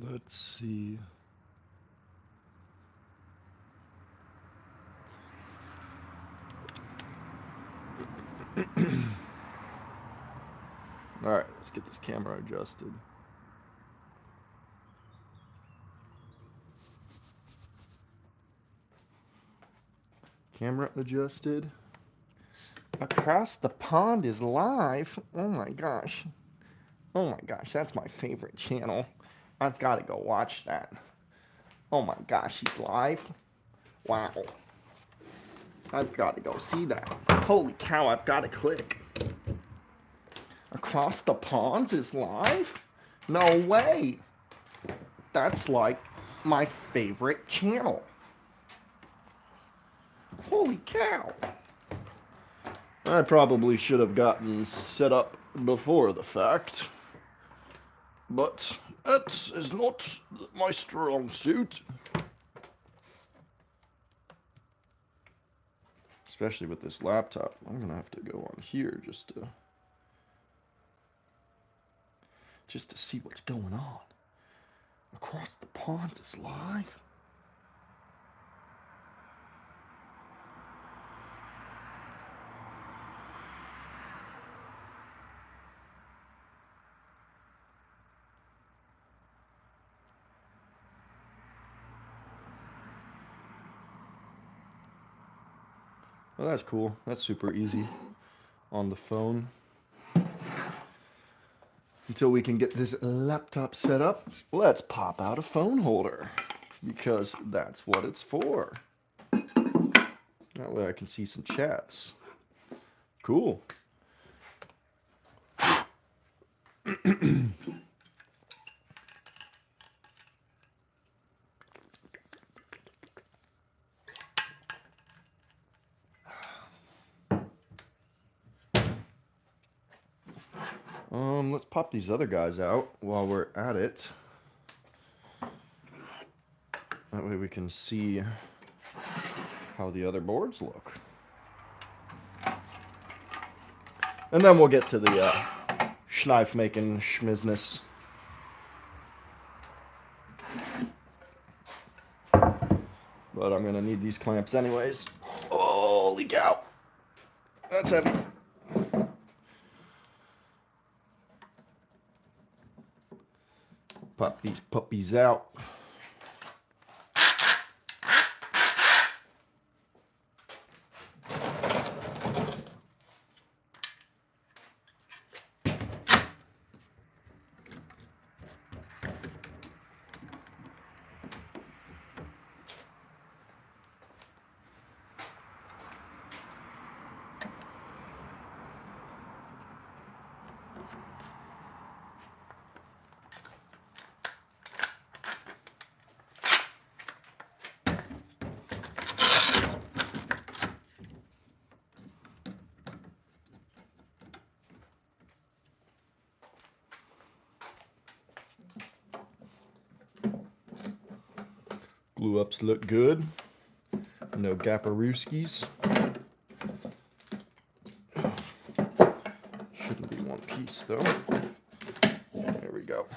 Let's see. Alright, let's get this camera adjusted. Camera adjusted. Across the Pond is live. Oh my gosh. Oh my gosh, that's my favorite channel. I've got to go watch that. Oh my gosh, he's live. Wow. I've got to go see that. Holy cow, I've got to click. Across the Ponds is live? No way. That's like my favorite channel. Holy cow. I probably should have gotten set up before the fact, but that is not my strong suit. Especially with this laptop. I'm gonna have to go on here just to see what's going on. Across the Pond is live. Well, that's cool. That's super easy on the phone. Until we can get this laptop set up, let's pop out a phone holder because that's what it's for. That way I can see some chats. Cool. Let's pop these other guys out while we're at it. That way we can see how the other boards look. And then we'll get to the schneif making schmizness. But I'm gonna need these clamps anyways. Holy cow. That's heavy. Pop these puppies out. Glue ups look good. No gaparooskies. Shouldn't be one piece though. There we go.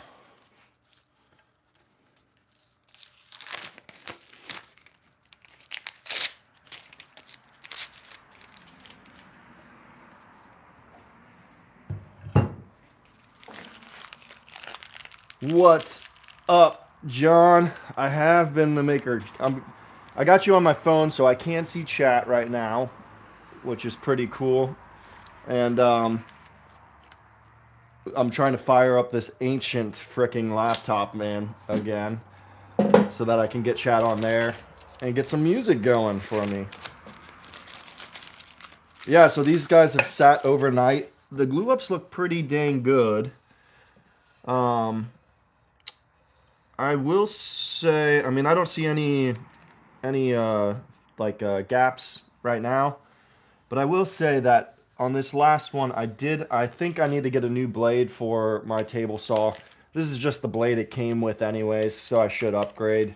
What's up, John? I have been the maker. I got you on my phone, so I can see chat right now, which is pretty cool. And I'm trying to fire up this ancient fricking laptop, man, again, so that I can get chat on there and get some music going for me. Yeah, so these guys have sat overnight. The glue ups look pretty dang good. I will say, I mean, I don't see any gaps right now, but I will say that on this last one, I think I need to get a new blade for my table saw. This is just the blade it came with anyways, so I should upgrade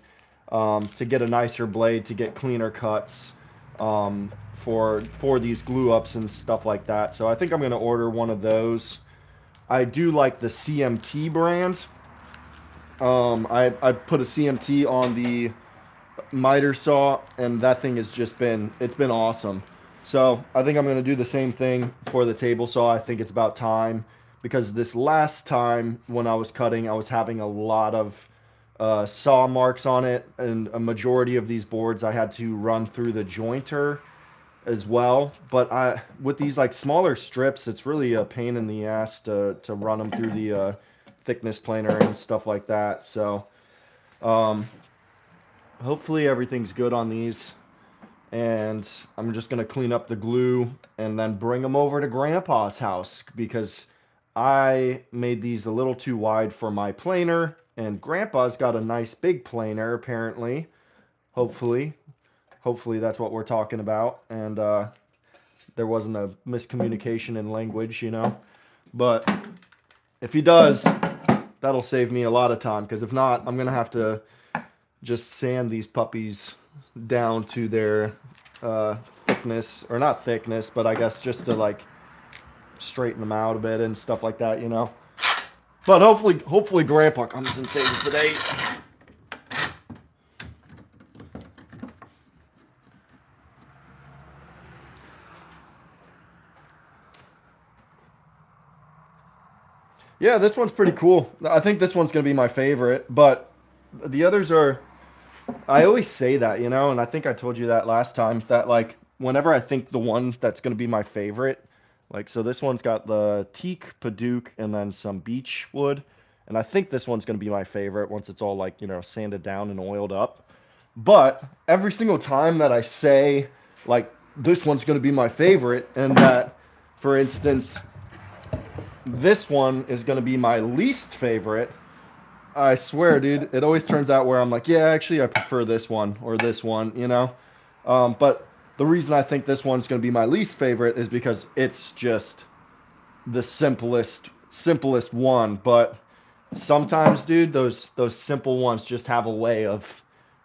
to get a nicer blade to get cleaner cuts for these glue ups and stuff like that. So I think I'm going to order one of those. I do like the CMT brand. I put a CMT on the miter saw, and that thing has just been it's been awesome. So I think I'm gonna do the same thing for the table saw. I think it's about time because this last time when I was cutting, I was having a lot of saw marks on it, and a majority of these boards I had to run through the jointer as well. But with these like smaller strips, it's really a pain in the ass to run them through the thickness planer and stuff like that. So um, hopefully everything's good on these. And I'm just gonna clean up the glue and then bring them over to Grandpa's house because I made these a little too wide for my planer, and Grandpa's got a nice big planer apparently. Hopefully, hopefully that's what we're talking about, and there wasn't a miscommunication in language, you know. But if he does, that'll save me a lot of time because if not, I'm gonna have to just sand these puppies down to their thickness, or not thickness, but I guess just to like straighten them out a bit and stuff like that, you know. But hopefully Grandpa comes and saves the day. Yeah, this one's pretty cool. I think this one's gonna be my favorite, but the others are. I always say that, you know, and I think I told you that last time that like whenever I think the one that's gonna be my favorite, like so this one's got the teak, padauk, and then some beech wood, and I think this one's gonna be my favorite once it's all like, you know, sanded down and oiled up. But every single time that I say like this one's gonna be my favorite, and that, for instance, this one is gonna be my least favorite, I swear, dude, it always turns out where I'm like, yeah, actually, I prefer this one or this one, you know? But the reason I think this one's going to be my least favorite is because it's just the simplest one. But sometimes, dude, those simple ones just have a way of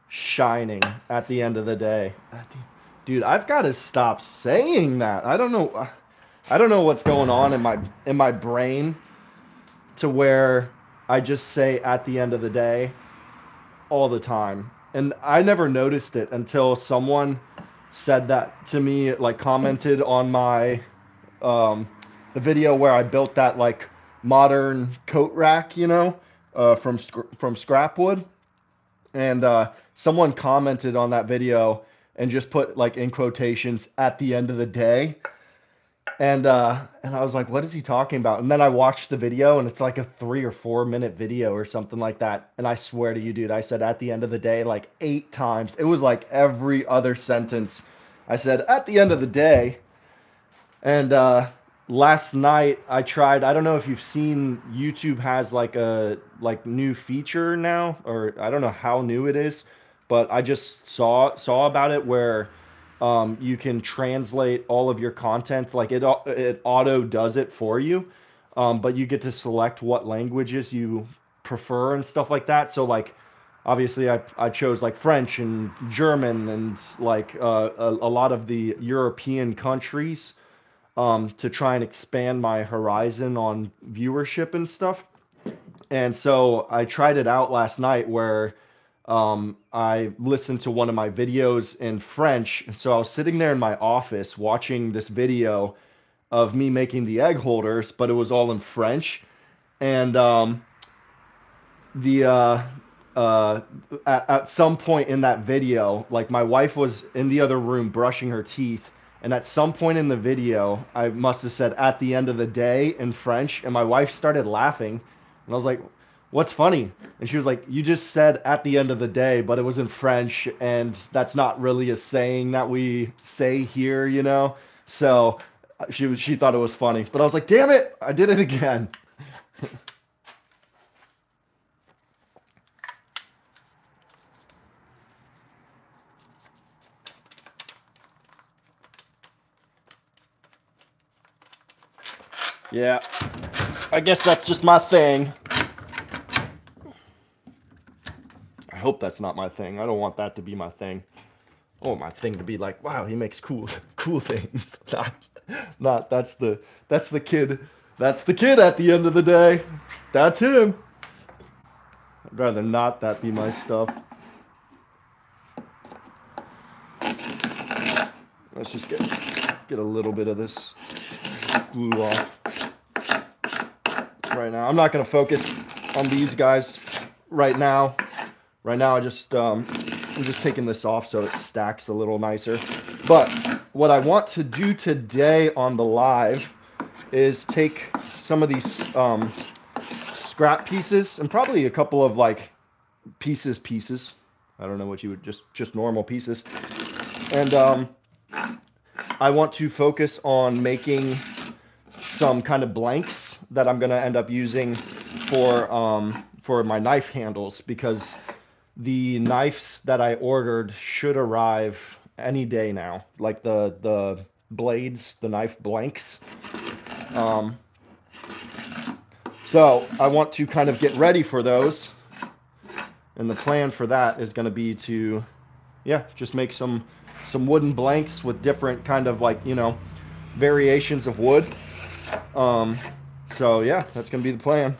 shining at the end of the day. Dude, I've got to stop saying that. I don't know what's going on in my brain to where I just say at the end of the day all the time. And I never noticed it until someone said that to me, like commented on my um, the video where I built that like modern coat rack, you know, from scrap wood. And someone commented on that video and just put like in quotations at the end of the day, and I was like, what is he talking about? And then I watched the video, and it's like a 3 or 4 minute video or something like that. And I swear to you, dude, I said at the end of the day like 8 times. It was like every other sentence I said at the end of the day. And last night I tried. I don't know if you've seen, YouTube has like a like new feature now, or I don't know how new it is, but I just saw about it where you can translate all of your content. Like it auto does it for you, but you get to select what languages you prefer and stuff like that. So like obviously I chose like French and German and like a lot of the European countries, to try and expand my horizon on viewership and stuff. And so I tried it out last night where I listened to one of my videos in French. So I was sitting there in my office watching this video of me making the egg holders, but it was all in French. And the at some point in that video, like my wife was in the other room brushing her teeth, and at some point in the video, I must have said "at the end of the day" in French, and my wife started laughing, and I was like, "What's funny?" And she was like, "You just said "at the end of the day," but it was in French, and that's not really a saying that we say here, you know." So she thought it was funny, but I was like, "Damn it, I did it again." Yeah, I guess that's just my thing. I hope that's not my thing. I don't want that to be my thing. I want my thing to be like, wow, he makes cool things. Not that's the kid. That's the kid at the end of the day. That's him. rather not that be my stuff. Let's just get a little bit of this glue off right now. I'm not going to focus on these guys right now. Right now, I'm just taking this off so it stacks a little nicer. But what I want to do today on the live is take some of these scrap pieces and probably a couple of like pieces. I don't know what you would just normal pieces. And I want to focus on making some kind of blanks that I'm gonna end up using for my knife handles, because the knives that I ordered should arrive any day now. Like the blades, the knife blanks. So I want to kind of get ready for those. And the plan for that is going to be to, yeah, just make some wooden blanks with different kind of like, variations of wood. So yeah, that's going to be the plan.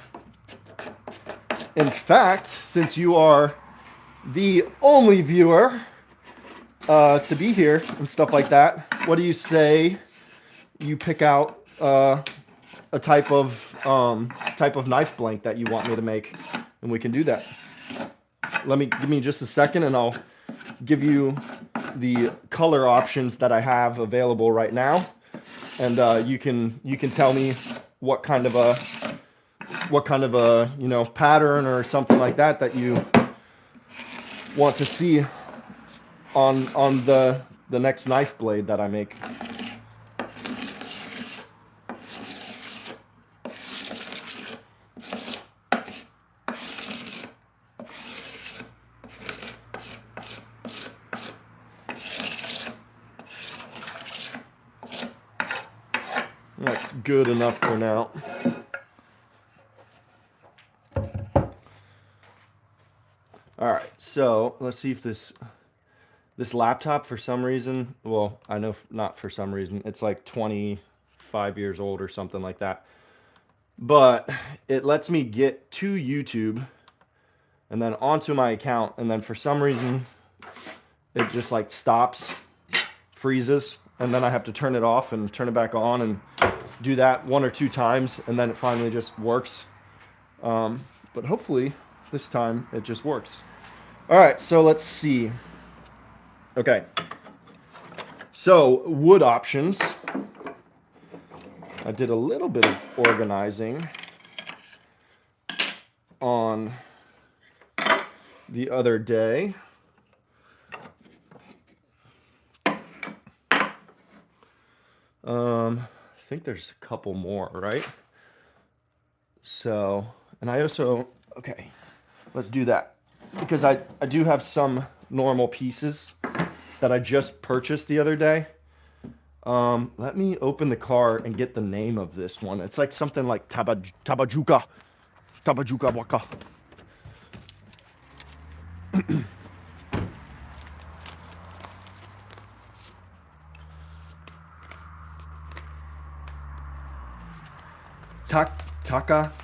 In fact, since you are the only viewer to be here and stuff like that, what do you say you pick out a type of knife blank that you want me to make, and we can do that. Give me just a second, and I'll give you the color options that I have available right now, and you can tell me what kind of a pattern or something like that you want to see on the next knife blade that I make. That's good enough for now. All right, so let's see if this laptop, for some reason, well, I know not for some reason, it's like 25 years old or something like that. But it lets me get to YouTube and then onto my account, and then for some reason it just like stops, freezes, and then I have to turn it off and turn it back on and do that 1 or 2 times, and then it finally just works. But hopefully this time it just works. All right, so let's see. Okay, so wood options. I did a little bit of organizing on the other day. I think there's a couple more, right? So, and I also, okay, let's do that, because I do have some normal pieces that I just purchased the other day. Let me open the car and get the name of this one. It's like something like Tabajuka Waka.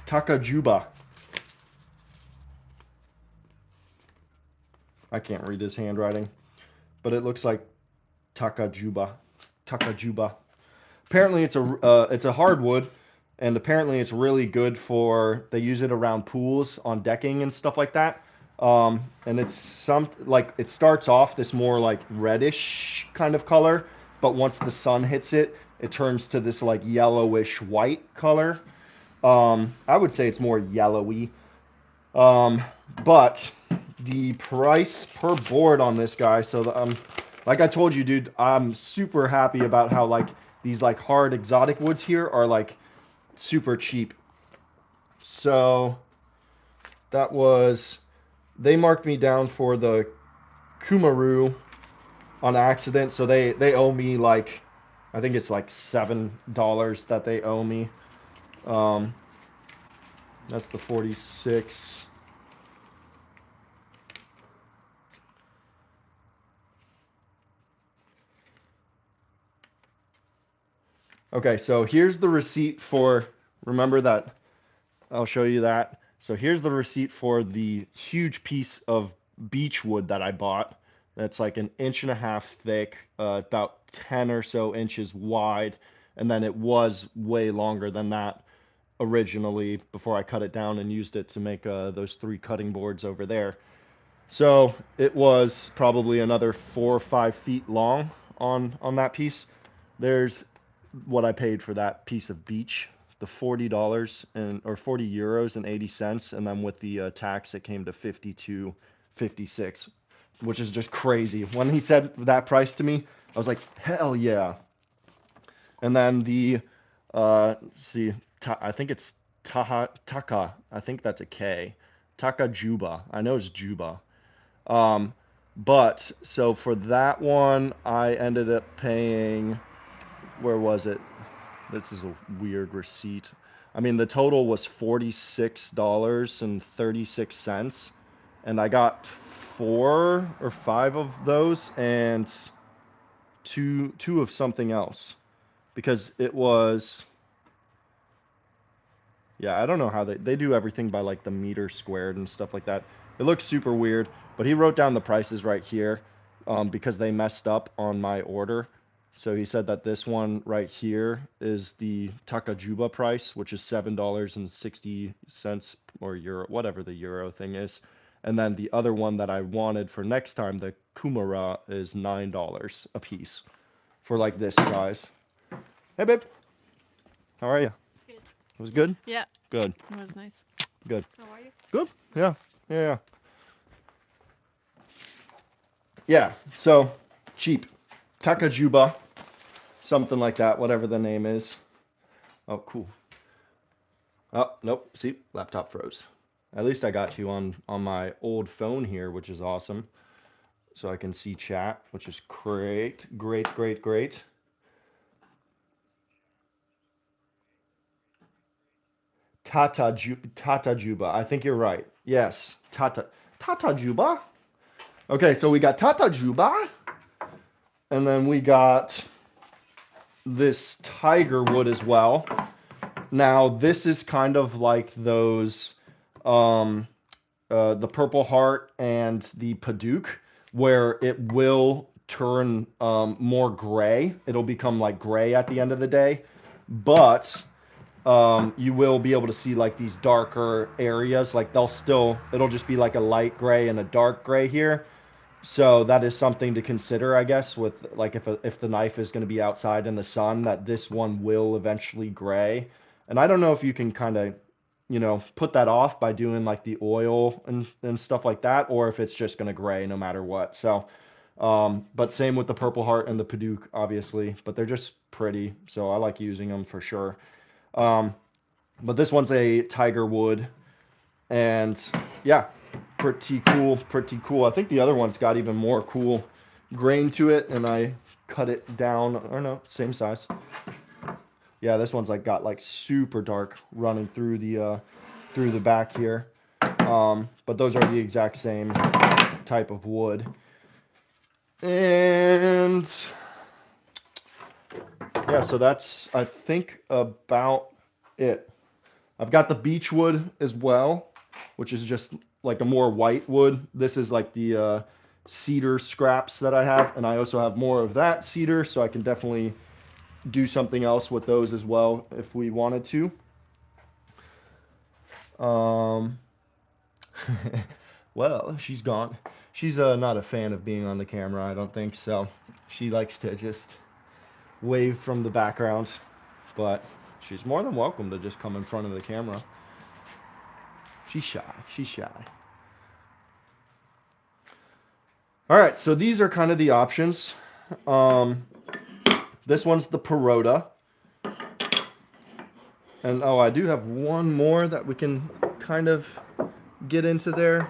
Takajuba. I can't read his handwriting, but it looks like Takajuba. Apparently it's a hardwood, and apparently it's really good for, they use it around pools on decking and stuff like that. And it's it starts off this more like reddish kind of color, but once the sun hits it, it turns to this like yellowish white color. I would say it's more yellowy. But the price per board on this guy, so like I told you, dude, I'm super happy about how like these like hard exotic woods here are like super cheap. So that was, they marked me down for the Kumaru on accident, so they owe me like, I think it's like $7 that they owe me. That's the 46. Okay, so here's the receipt for, remember that, I'll show you that. So here's the receipt for the huge piece of beech wood that I bought. That's like an inch and a half thick, about 10 or so inches wide, and then it was way longer than that originally before I cut it down and used it to make those 3 cutting boards over there. So it was probably another 4 or 5 feet long on that piece. There's what I paid for that piece of beech, the $40 and or 40 euros and 80 cents, and then with the tax it came to 52.56, which is just crazy. When he said that price to me, I was like, hell yeah. And then the see, I think it's Taka. I think that's a K. Takajuba. I know it's Juba. Um, but so for that one, I ended up paying, where was it? This is a weird receipt. I mean, the total was $46.36, and I got 4 or 5 of those and two of something else because it was, yeah, I don't know how they do everything by like the meter squared and stuff like that. It looks super weird, but he wrote down the prices right here because they messed up on my order. So he said that this one right here is the Takajuba price, which is $7.60 or euro, whatever the euro thing is. And then the other one that I wanted for next time, the Kumara, is $9 a piece for like this size. Hey, babe. How are you? Good. It was good? Yeah, Good. it was nice. Good. How are you? Good. Yeah. Yeah. Yeah. Yeah. So cheap. Takajuba, something like that, whatever the name is. Oh, cool. Oh, nope. See, laptop froze. At least I got you on my old phone here, which is awesome. So I can see chat, which is great. Great, great, great. Tatajuba. I think you're right. Yes. Tatajuba. Okay, so we got Tatajuba, and then we got this tiger wood as well. Now, this is kind of like those, um, the Purple Heart and the Paduk, where it will turn more gray. It'll become like gray at the end of the day, but you will be able to see like these darker areas. Like it'll just be like a light gray and a dark gray here. So that is something to consider, I guess, with like if the knife is going to be outside in the sun, that this one will eventually gray. And I don't know if you can kind of, put that off by doing like the oil and stuff like that, or if it's just going to gray no matter what. So, but same with the Purple Heart and the Paduk, obviously, but they're just pretty, so I like using them for sure. Um, but this one's a tiger wood, and yeah, pretty cool, pretty cool. I think the other one's got even more cool grain to it, and I cut it down, or no, same size. Yeah, this one's like got like super dark running through the back here. But those are the exact same type of wood. And yeah, so that's I think about it. I've got the beech wood as well, which is just like a more white wood. This is like the cedar scraps that I have, and I also have more of that cedar, so I can definitely do something else with those as well if we wanted to. Um, well, she's gone. She's not a fan of being on the camera, I don't think, so she likes to just wave from the background, but she's more than welcome to just come in front of the camera. She's shy. She's shy. All right, so these are kind of the options. Um, this one's the Perota. And oh, I do have one more that we can kind of get into there,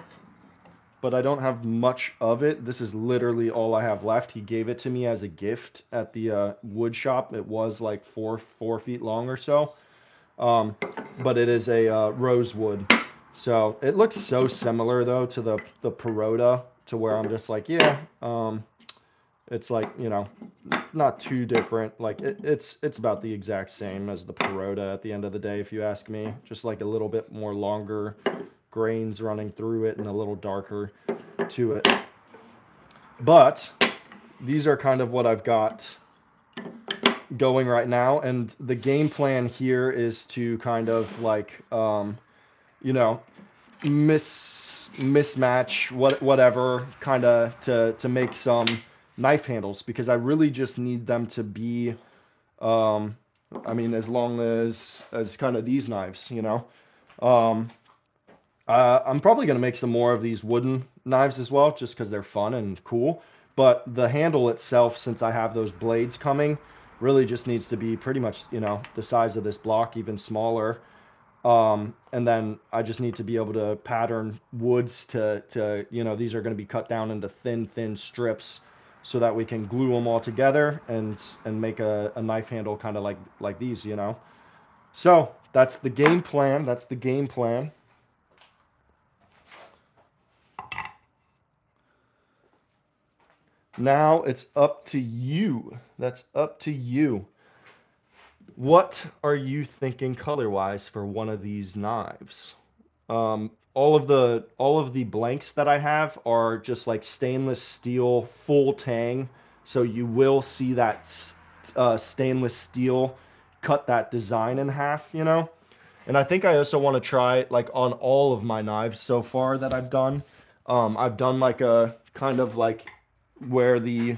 but I don't have much of it. This is literally all I have left. He gave it to me as a gift at the wood shop. It was like four feet long or so, but it is a rosewood. So it looks so similar though to the Perota, to where I'm just like, yeah, It's like, you know, not too different. Like it's about the exact same as the Perota at the end of the day, if you ask me. Just like a little bit more longer grains running through it and a little darker to it. But these are kind of what I've got going right now, and the game plan here is to kind of like you know, mismatch whatever kind of to make some knife handles, because I really just need them to be um I mean, as long as kind of these knives, you know. um I'm probably going to make some more of these wooden knives as well, just because they're fun and cool. But the handle itself, since I have those blades coming, really just needs to be pretty much, you know, the size of this block, even smaller. And then I just need to be able to pattern woods to, you know, these are going to be cut down into thin strips so that we can glue them all together and make a knife handle kind of like these, you know. So that's the game plan. That's the game plan. Now it's up to you. That's up to you. What are you thinking color-wise for one of these knives? All of the blanks that I have are just like stainless steel full tang, so you will see that stainless steel cut that design in half, you know. And I think I also want to try like on all of my knives so far that I've done. I've done like a kind of like where the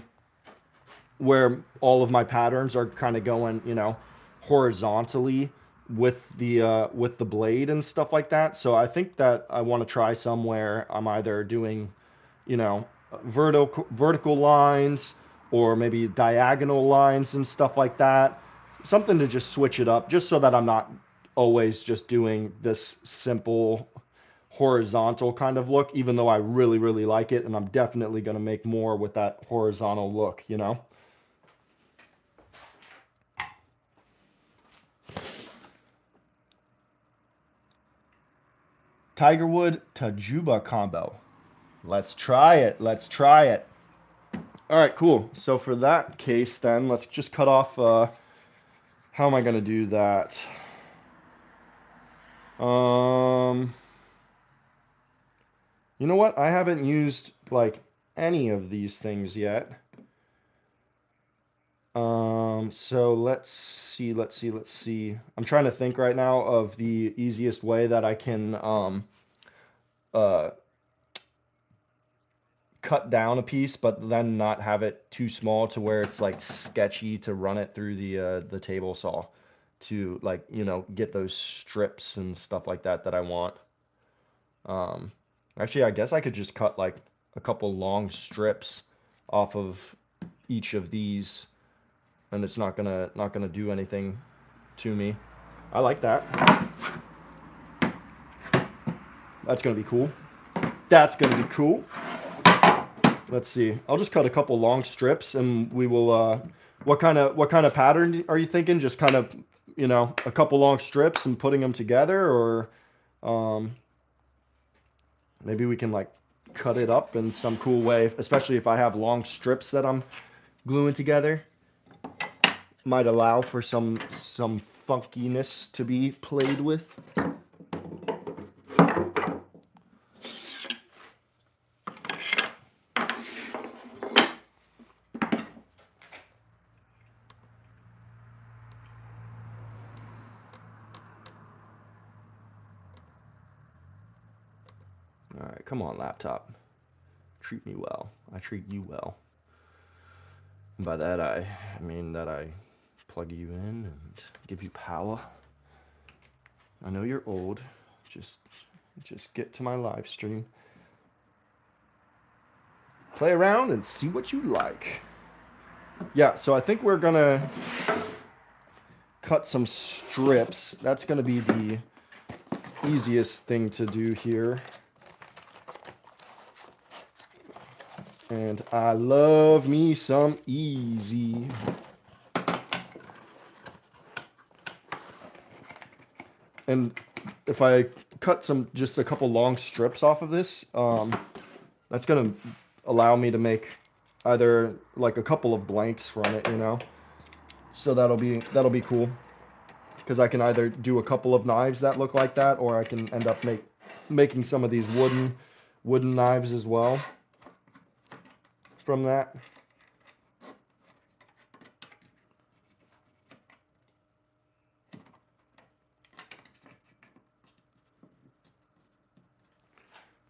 where all of my patterns are kind of going, you know, horizontally with the blade and stuff like that. So I think that I want to try somewhere I'm either doing, you know, vertical lines or maybe diagonal lines and stuff like that. Something to just switch it up, just so that I'm not always just doing this simple horizontal kind of look, even though I really like it, and I'm definitely going to make more with that horizontal look, you know? Tigerwood Tajuba combo. Let's try it. Let's try it. All right, cool. So for that case, then let's just cut off. How am I gonna do that? Um, you know what? I haven't used like any of these things yet. So let's see. Let's see. I'm trying to think right now of the easiest way that I can uh cut down a piece, but then not have it too small to where it's like sketchy to run it through the table saw to, like, you know, get those strips and stuff like that that I want. Um, Actually, I guess I could just cut like a couple long strips off of each of these, and it's not gonna do anything to me. I like that. That's gonna be cool. That's gonna be cool. Let's see. I'll just cut a couple long strips, and we will. What kind of pattern are you thinking? Just kind of, you know, a couple long strips and putting them together, or um, maybe we can like cut it up in some cool way. Especially if I have long strips that I'm gluing together, might allow for some funkiness to be played with. All right, come on, laptop. Treat me well. I treat you well. And by that I mean that I plug you in and give you power. I know you're old. Just get to my live stream. Play around and see what you like. Yeah, so I think we're gonna cut some strips. That's gonna be the easiest thing to do here. And I love me some easy. And if I cut just a couple long strips off of this, that's gonna allow me to make either like a couple of blanks from it, you know. So that'll be cool because I can either do a couple of knives that look like that, or I can end up making some of these wooden knives as well from that.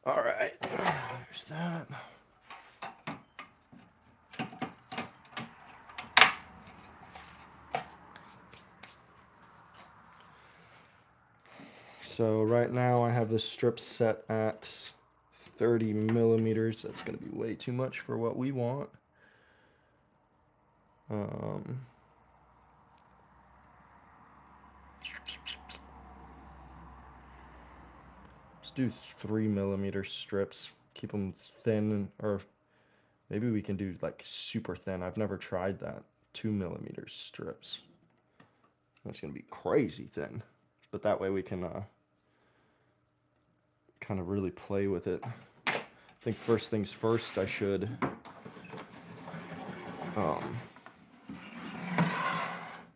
All right, there's that. So right now I have this strip set at 30 millimeters. That's going to be way too much for what we want. Um, let's do 3 millimeter strips. Keep them thin, or maybe we can do like super thin. I've never tried that. 2 millimeter strips. That's going to be crazy thin. But that way we can kind of really play with it. I think first things first, I should um,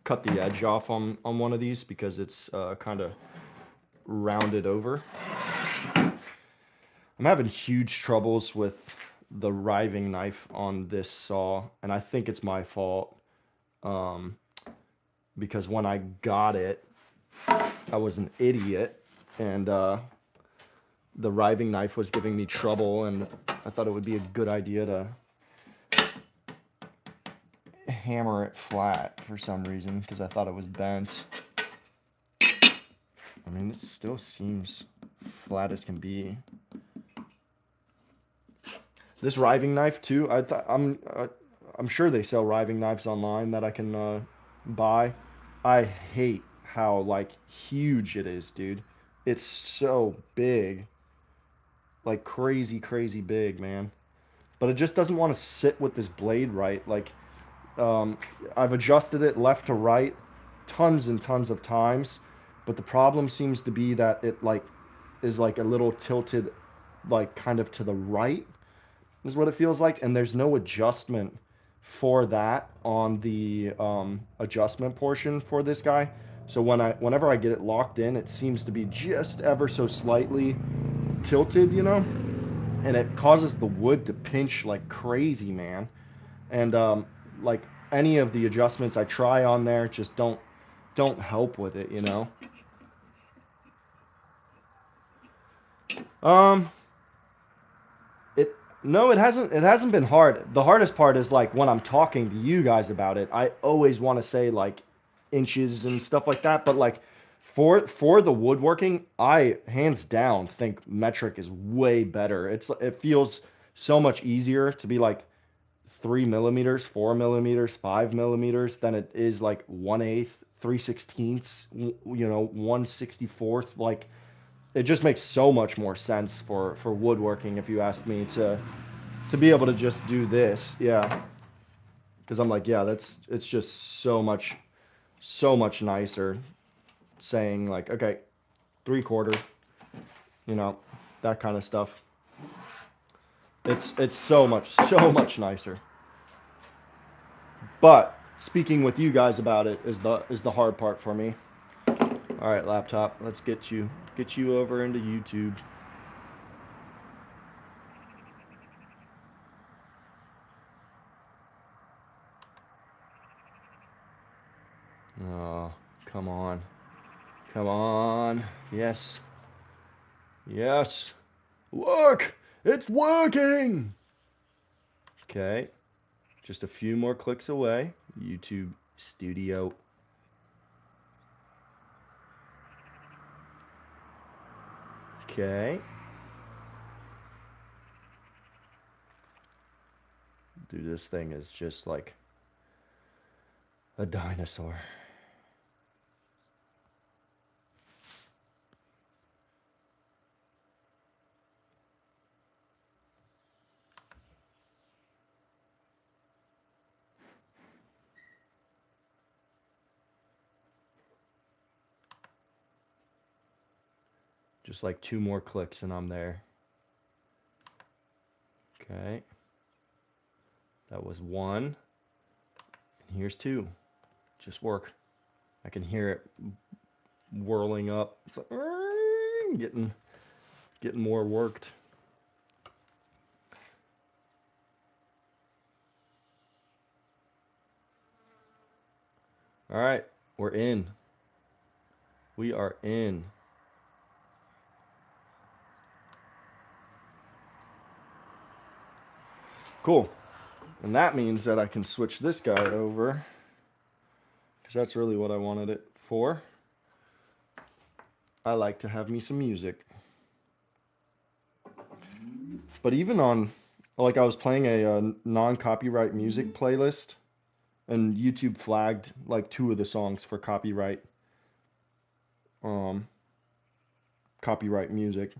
cut the edge off on one of these because it's kind of rounded over. I'm having huge troubles with the riving knife on this saw, and I think it's my fault um, because when I got it, I was an idiot, and the riving knife was giving me trouble, and I thought it would be a good idea to hammer it flat for some reason because I thought it was bent. I mean, it still seems flat as can be. This riving knife too. I'm sure they sell riving knives online that I can buy. I hate how like huge it is, dude. It's so big, like crazy, crazy big, man. But it just doesn't want to sit with this blade right. Like, um, I've adjusted it left to right tons and tons of times, but the problem seems to be that it like is like a little tilted, like kind of to the right is what it feels like, and there's no adjustment for that on the adjustment portion for this guy. So whenever I get it locked in, it seems to be just ever so slightly tilted, you know, and it causes the wood to pinch like crazy, man. And like any of the adjustments I try on there just don't help with it, you know. Um, It no, it hasn't been hard. The hardest part is like when I'm talking to you guys about it, I always want to say like inches and stuff like that, but like for the woodworking, I hands down think metric is way better. It feels so much easier to be like 3 millimeters, 4 millimeters, 5 millimeters than it is like 1/8, 3/16, you know, 1/64th. Like it just makes so much more sense for woodworking if you ask me to be able to just do this. Yeah, because I'm like, yeah, it's just so much nicer saying like, okay, 3/4, you know, that kind of stuff. It's so much nicer. But speaking with you guys about it is the hard part for me. All right, laptop, let's get you over into YouTube. Oh, come on. Come on. Yes. Yes. Look! It's working! Okay. Just a few more clicks away. YouTube Studio. Okay. Dude, this thing is just like a dinosaur. Just like 2 more clicks and I'm there. Okay. That was 1. And here's 2. Just work. I can hear it whirling up. It's like getting more worked. All right, we're in. We are in. Cool. And that means that I can switch this guy over, because that's really what I wanted it for. I like to have me some music. But even on, like, I was playing a non-copyright music playlist, and YouTube flagged like 2 of the songs for copyright music.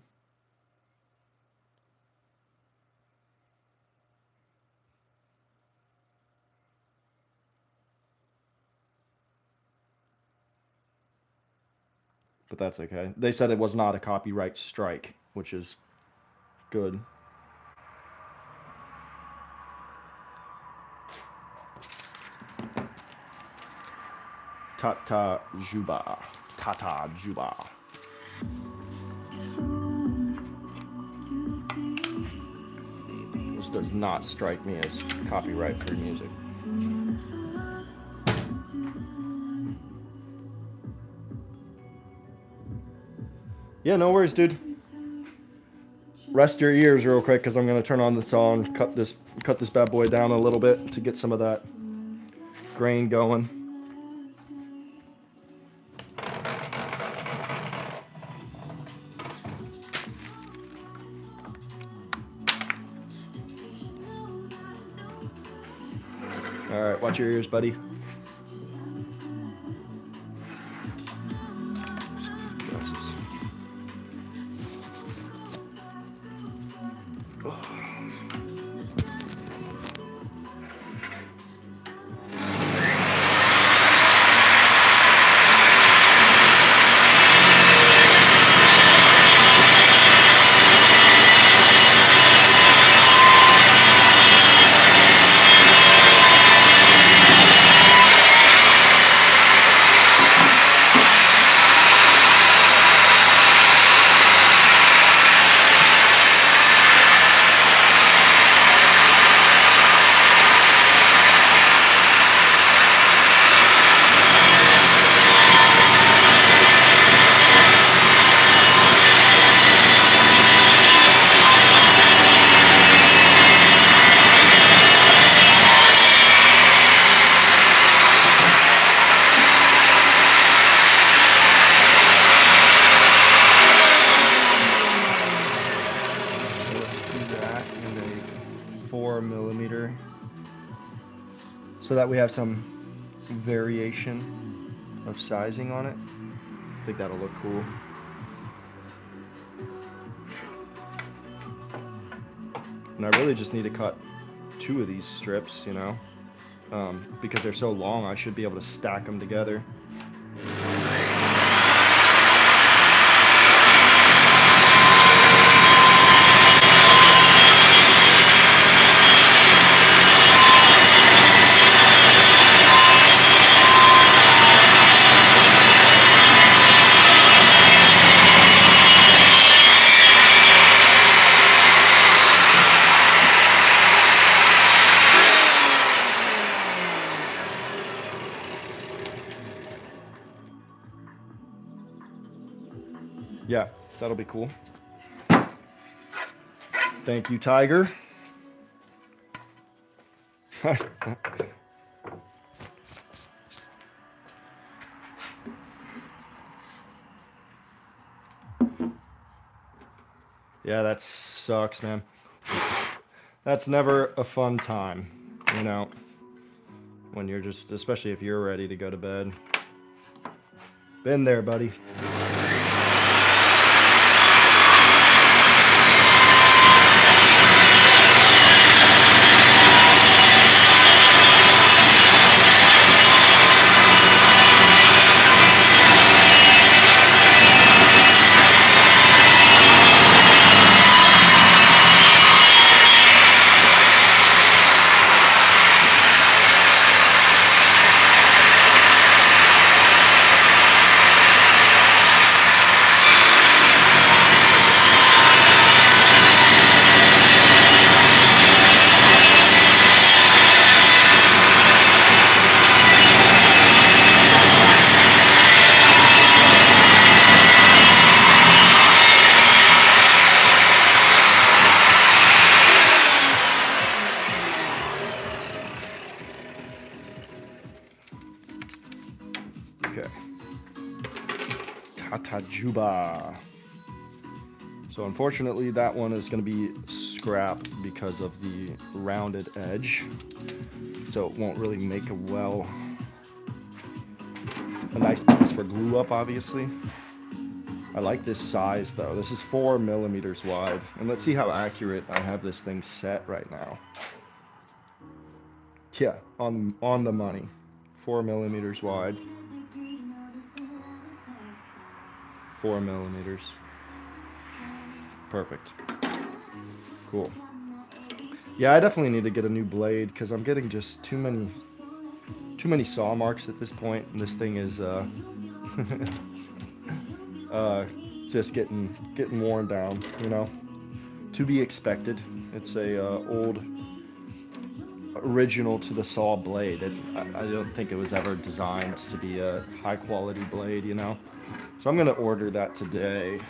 But that's okay. They said it was not a copyright strike, which is good. Tata Juba. Tata Juba. This does not strike me as copyright-free music. Yeah, no worries, dude. Rest your ears real quick, because I'm going to turn on the song, cut this bad boy down a little bit to get some of that grain going. All right, watch your ears, buddy. So that we have some variation of sizing on it. I think that'll look cool. And I really just need to cut 2 of these strips, you know, because they're so long, I should be able to stack them together. Yeah, that'll be cool. Thank you, Tiger. Yeah, that sucks, man. That's never a fun time, you know, when you're just, especially if you're ready to go to bed. Been there, buddy. Juba. So unfortunately that one is going to be scrap because of the rounded edge. So it won't really make a nice piece for glue up, obviously. I like this size though. This is 4 millimeters wide. And let's see how accurate I have this thing set right now. Yeah, on the money. 4 millimeters wide. 4 millimeters. Perfect. Cool. Yeah, I definitely need to get a new blade because I'm getting just too many saw marks at this point, and this thing is just getting worn down, you know. To be expected. It's a old original to the saw blade. I don't think it was ever designed to be a high quality blade, you know. So I'm gonna order that today.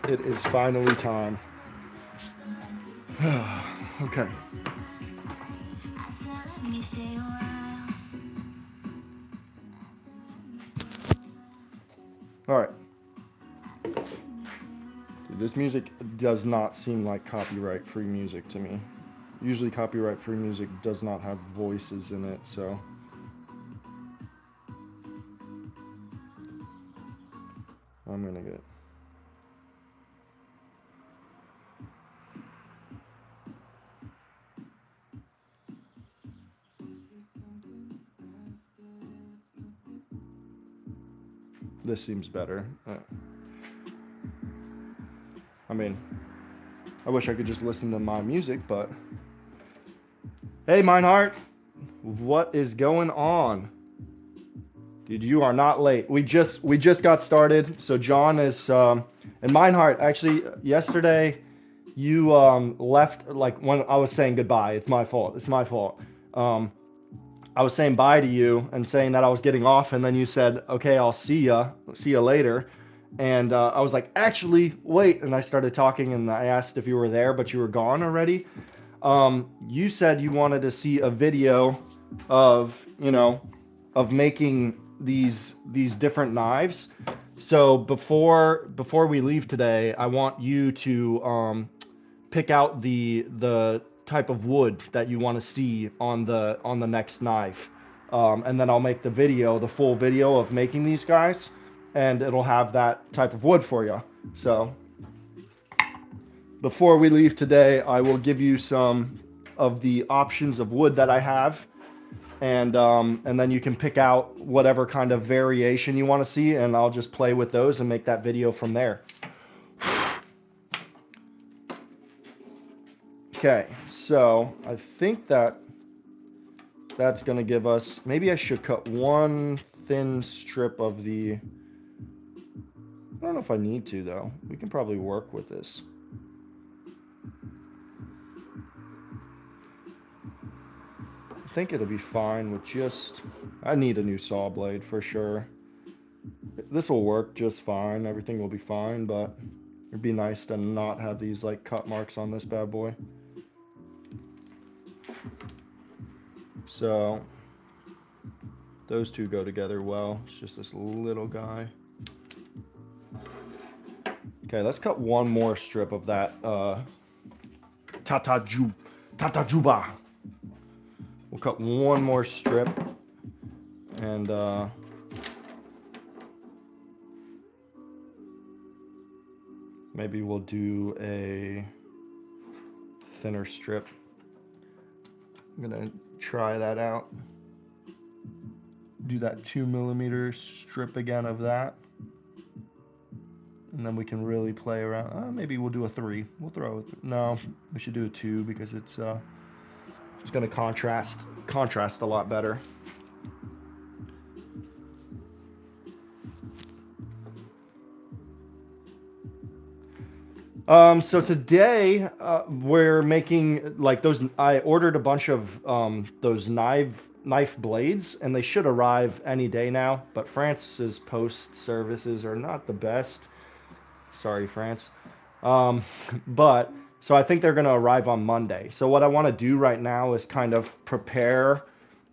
It is finally time. Okay. All right. This music does not seem like copyright-free music to me. Usually copyright-free music does not have voices in it, so I'm gonna get... This seems better. I mean, I wish I could just listen to my music, but... Hey, Meinhardt! What is going on? Dude, you are not late. We just got started. So John is... and Meinhardt, actually, yesterday, you left, like, when I was saying goodbye. It's my fault. It's my fault. I was saying bye to you and saying that I was getting off, and then you said, okay, I'll see ya later. And I was like, actually, wait. And I started talking, and I asked if you were there, but you were gone already. You said you wanted to see a video of, you know, of making these different knives. So before we leave today, I want you to pick out the type of wood that you want to see on the next knife, and then I'll make the full video of making these guys, and it'll have that type of wood for you. So before we leave today, I will give you some of the options of wood that I have, and then you can pick out whatever kind of variation you want to see, and I'll just play with those and make that video from there. Okay, so I think that's going to give us, maybe I should cut one thin strip of the, I don't know if I need to though. We can probably work with this. I think it'll be fine with just, I need a new saw blade for sure. This will work just fine. Everything will be fine, but it'd be nice to not have these like cut marks on this bad boy. So those two go together well. It's just this little guy. Okay, let's cut one more strip of that Tatajuba. We'll cut one more strip, and maybe we'll do a thinner strip. I'm gonna try that out. Do that 2 millimeter strip again of that, and then we can really play around. Maybe we'll do a 3. We'll throw it. No, we should do a 2 because it's gonna contrast a lot better. So today we're making like those. I ordered a bunch of those knife blades, and they should arrive any day now. But France's post services are not the best. Sorry, France. But so I think they're gonna arrive on Monday. So what I want to do right now is kind of prepare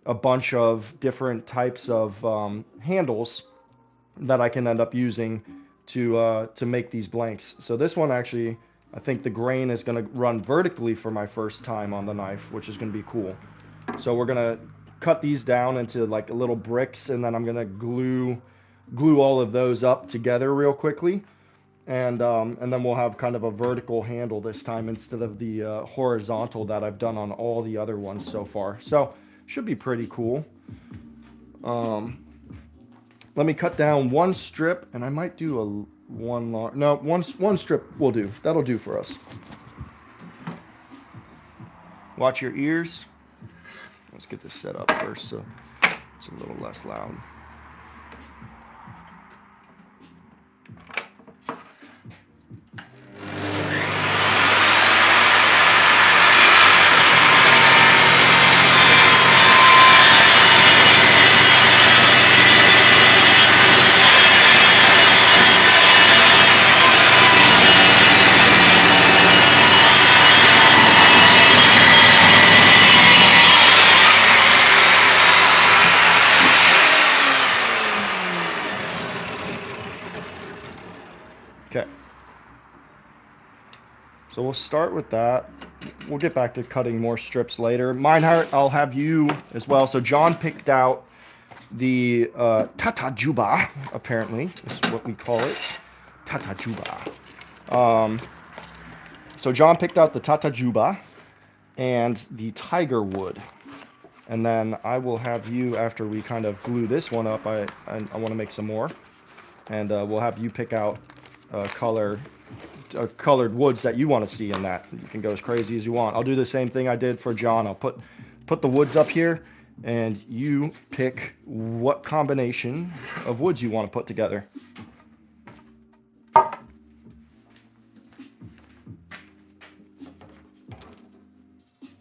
a bunch of different types of handles that I can end up using to make these blanks. So this one actually, I think the grain is going to run vertically for my first time on the knife, which is going to be cool. So we're going to cut these down into like little bricks, and then I'm going to glue all of those up together real quickly. And then we'll have kind of a vertical handle this time instead of the horizontal that I've done on all the other ones so far. So should be pretty cool. Let me cut down one strip, and I might do one strip will do. That'll do for us. Watch your ears. Let's get this set up first so it's a little less loud. Okay. So we'll start with that. We'll get back to cutting more strips later. Meinhardt, I'll have you as well. So John picked out the tatajuba, apparently, is what we call it. Tatajuba. So John picked out the tatajuba and the tiger wood. And then I will have you, after we kind of glue this one up, I want to make some more. And we'll have you pick out colored woods that you want to see in that. You can go as crazy as you want. I'll do the same thing I did for John. I'll put the woods up here, and you pick what combination of woods you want to put together.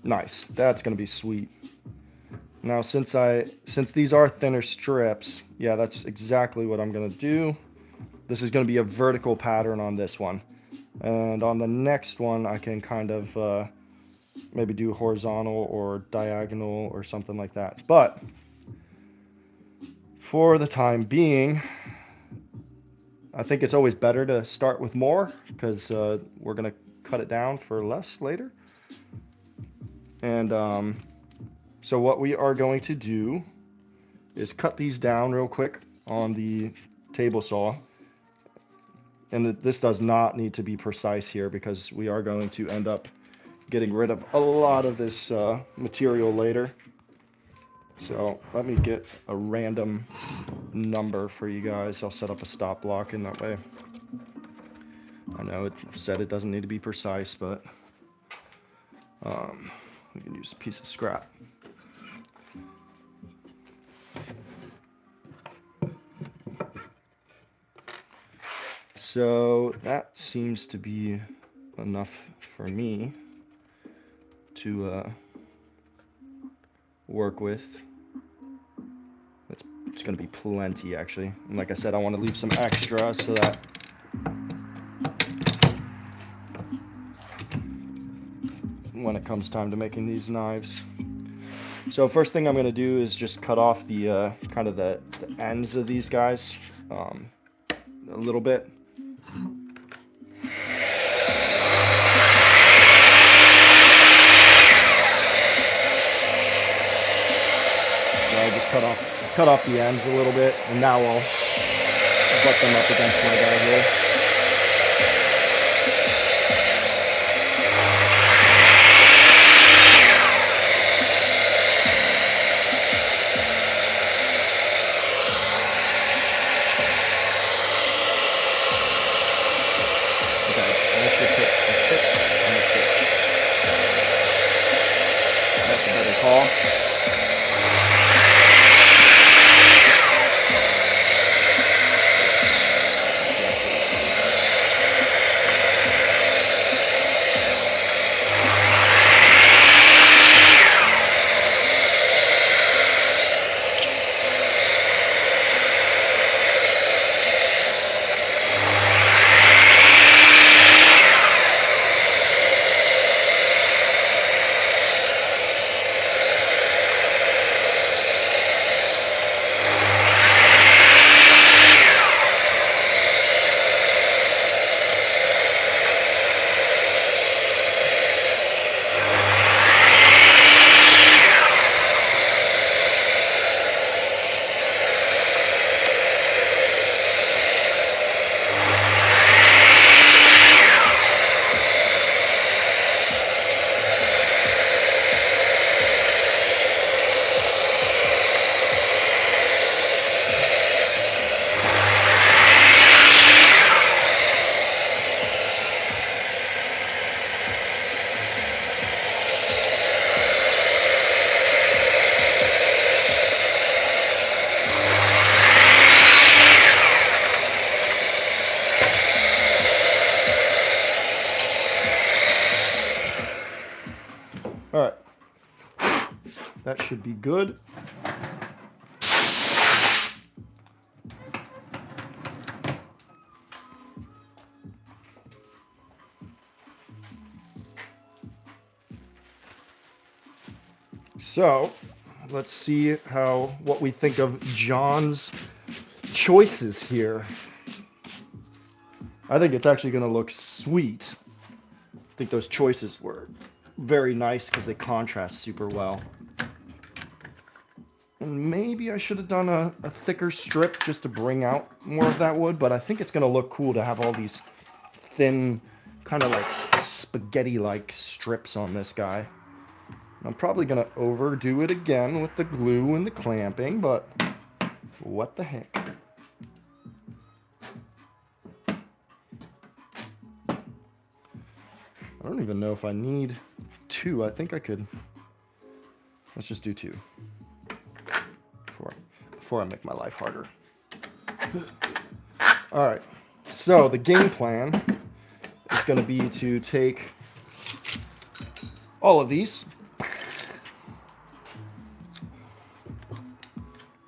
Nice. That's going to be sweet. Now, since these are thinner strips, yeah, that's exactly what I'm going to do. This is going to be a vertical pattern on this one. And on the next one, I can kind of maybe do horizontal or diagonal or something like that. But for the time being, I think it's always better to start with more because we're going to cut it down for less later. And so what we are going to do is cut these down real quick on the table saw. And this does not need to be precise here because we are going to end up getting rid of a lot of this material later. So let me get a random number for you guys. I'll set up a stop block in that way. I know it said it doesn't need to be precise, but we can use a piece of scrap. So that seems to be enough for me to work with. It's going to be plenty, actually. And like I said, I want to leave some extra so that when it comes time to making these knives. So first thing I'm going to do is just cut off the kind of the ends of these guys a little bit. I just cut off the ends a little bit, and now I'll butt them up against my guy here. Okay, that's the tip. That's a better call. That should be good. So let's see what we think of John's choices here. I think it's actually going to look sweet. I think those choices were very nice because they contrast super well. And maybe I should have done a thicker strip just to bring out more of that wood, but I think it's going to look cool to have all these thin, kind of like spaghetti-like strips on this guy. I'm probably going to overdo it again with the glue and the clamping, but what the heck. I don't even know if I need 2. I think I could. Let's just do 2 before I make my life harder. All right. So the game plan is going to be to take all of these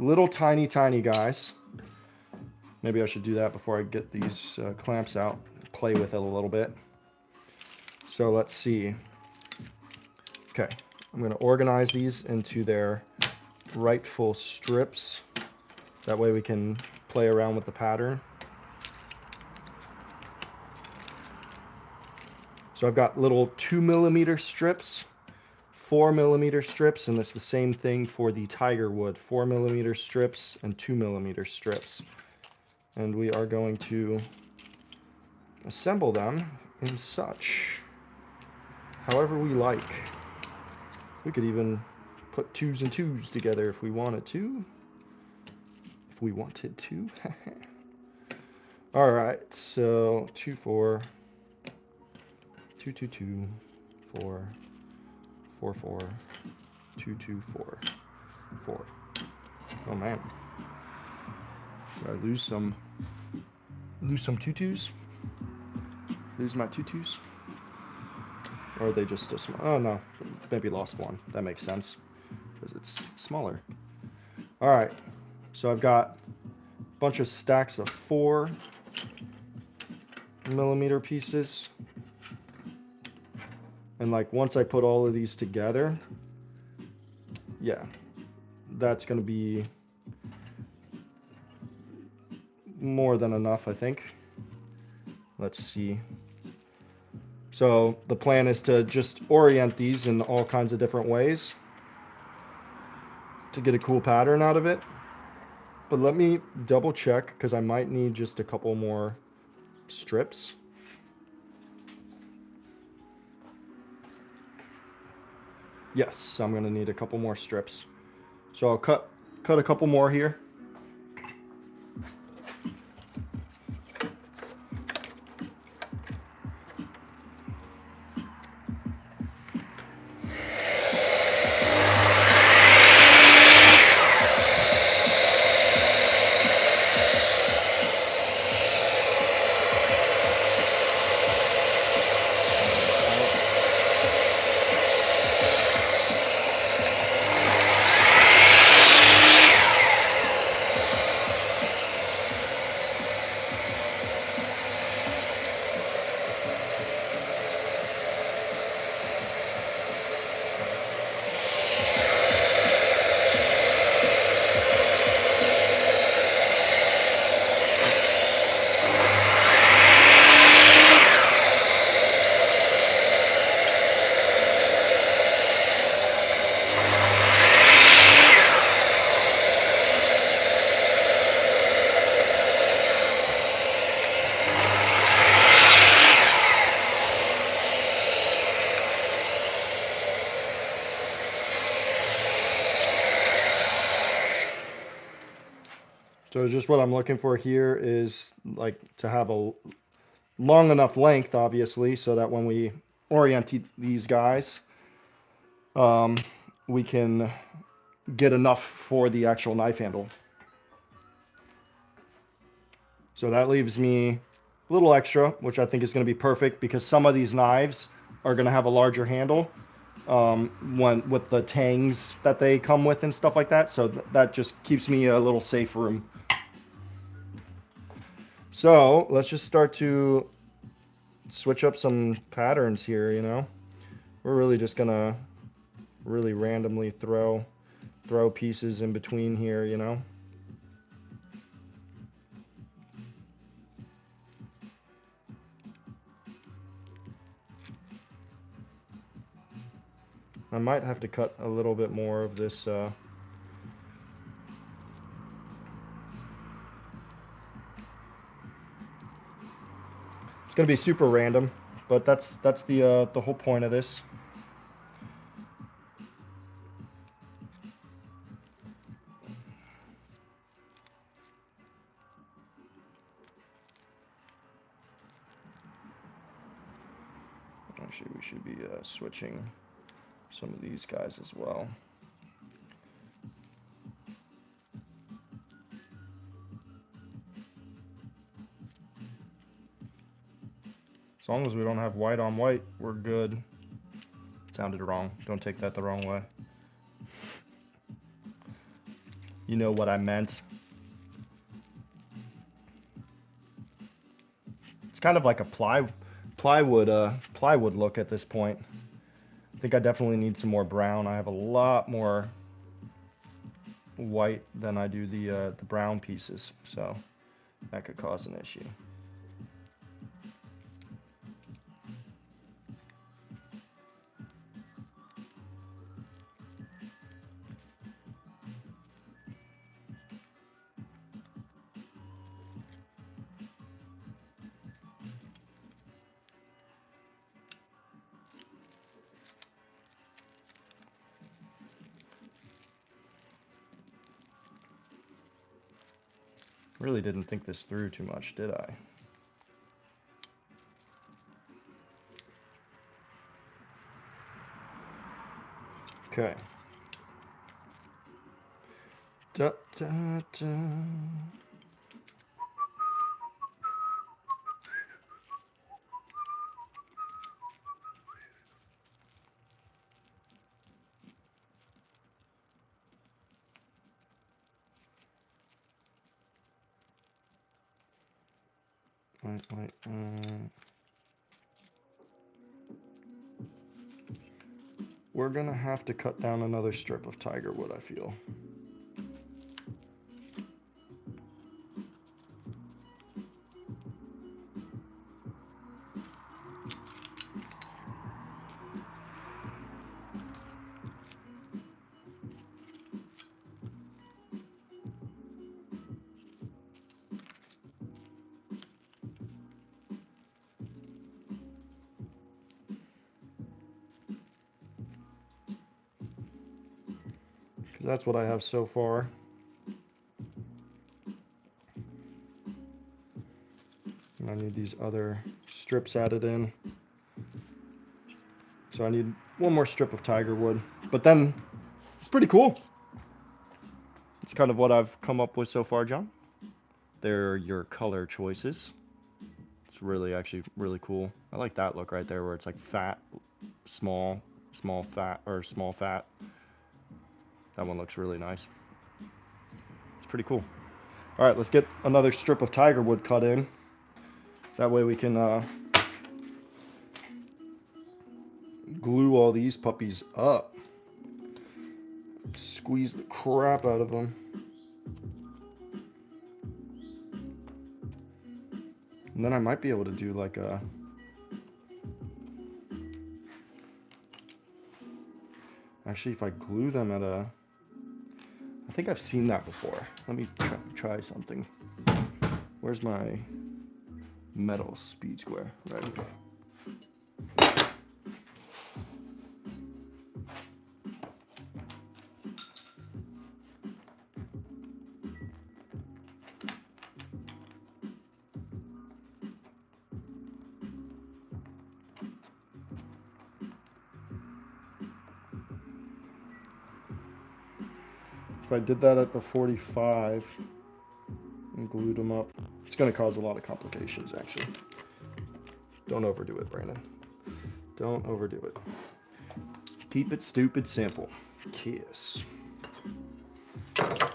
little tiny guys. Maybe I should do that before I get these clamps out. Play with it a little bit. So let's see. Okay, I'm going to organize these into their rightful strips. That way we can play around with the pattern. So I've got little 2mm strips, 4mm strips, and it's the same thing for the tiger wood. 4mm strips and 2mm strips. And we are going to assemble them in such, however we like. We could even put 2s and 2s together if we wanted to. All right, so 2 4 2 2 2 4 4 4 2 2 4 4. Oh man, did I lose some tutus? Lose my tutus? Or are they just a small? Oh no, maybe lost one. That makes sense because it's smaller. All right, so I've got a bunch of stacks of 4mm pieces, and like once I put all of these together, yeah, that's gonna be more than enough, I think. Let's see. So the plan is to just orient these in all kinds of different ways to get a cool pattern out of it. But let me double check because I might need just a couple more strips. Yes, I'm gonna need a couple more strips. So I'll cut a couple more here. So just what I'm looking for here is like to have a long enough length, obviously, so that when we orient these guys, we can get enough for the actual knife handle. So that leaves me a little extra, which I think is going to be perfect because some of these knives are going to have a larger handle, when with the tangs that they come with and stuff like that. So that just keeps me a little safe room. So let's just start to switch up some patterns here, you know. We're really just gonna really randomly throw pieces in between here, you know. I might have to cut a little bit more of this it's gonna be super random, but that's the whole point of this. Actually, we should be switching some of these guys as well. As long as we don't have white on white, we're good. It sounded wrong. Don't take that the wrong way. You know what I meant. It's kind of like a plywood look at this point. I think I definitely need some more brown. I have a lot more white than I do the brown pieces, so that could cause an issue. Really didn't think this through too much, did I? Okay. Da, da, da. Wait. We're gonna have to cut down another strip of tiger wood, I feel. Because that's what I have so far. And I need these other strips added in. So I need one more strip of tiger wood. But then, it's pretty cool. It's kind of what I've come up with so far, John. They're your color choices. It's actually really cool. I like that look right there where it's like fat, small, fat, or small fat. That one looks really nice. It's pretty cool. All right, let's get another strip of tiger wood cut in. That way we can glue all these puppies up. Squeeze the crap out of them. And then I might be able to do like a... Actually, if I glue them at a... I think I've seen that before. Let me try something. Where's my metal speed square? Right here. If I did that at the 45 and glued them up, it's going to cause a lot of complications, actually. Don't overdo it, Brandon. Don't overdo it. Keep it stupid simple. Kiss. Or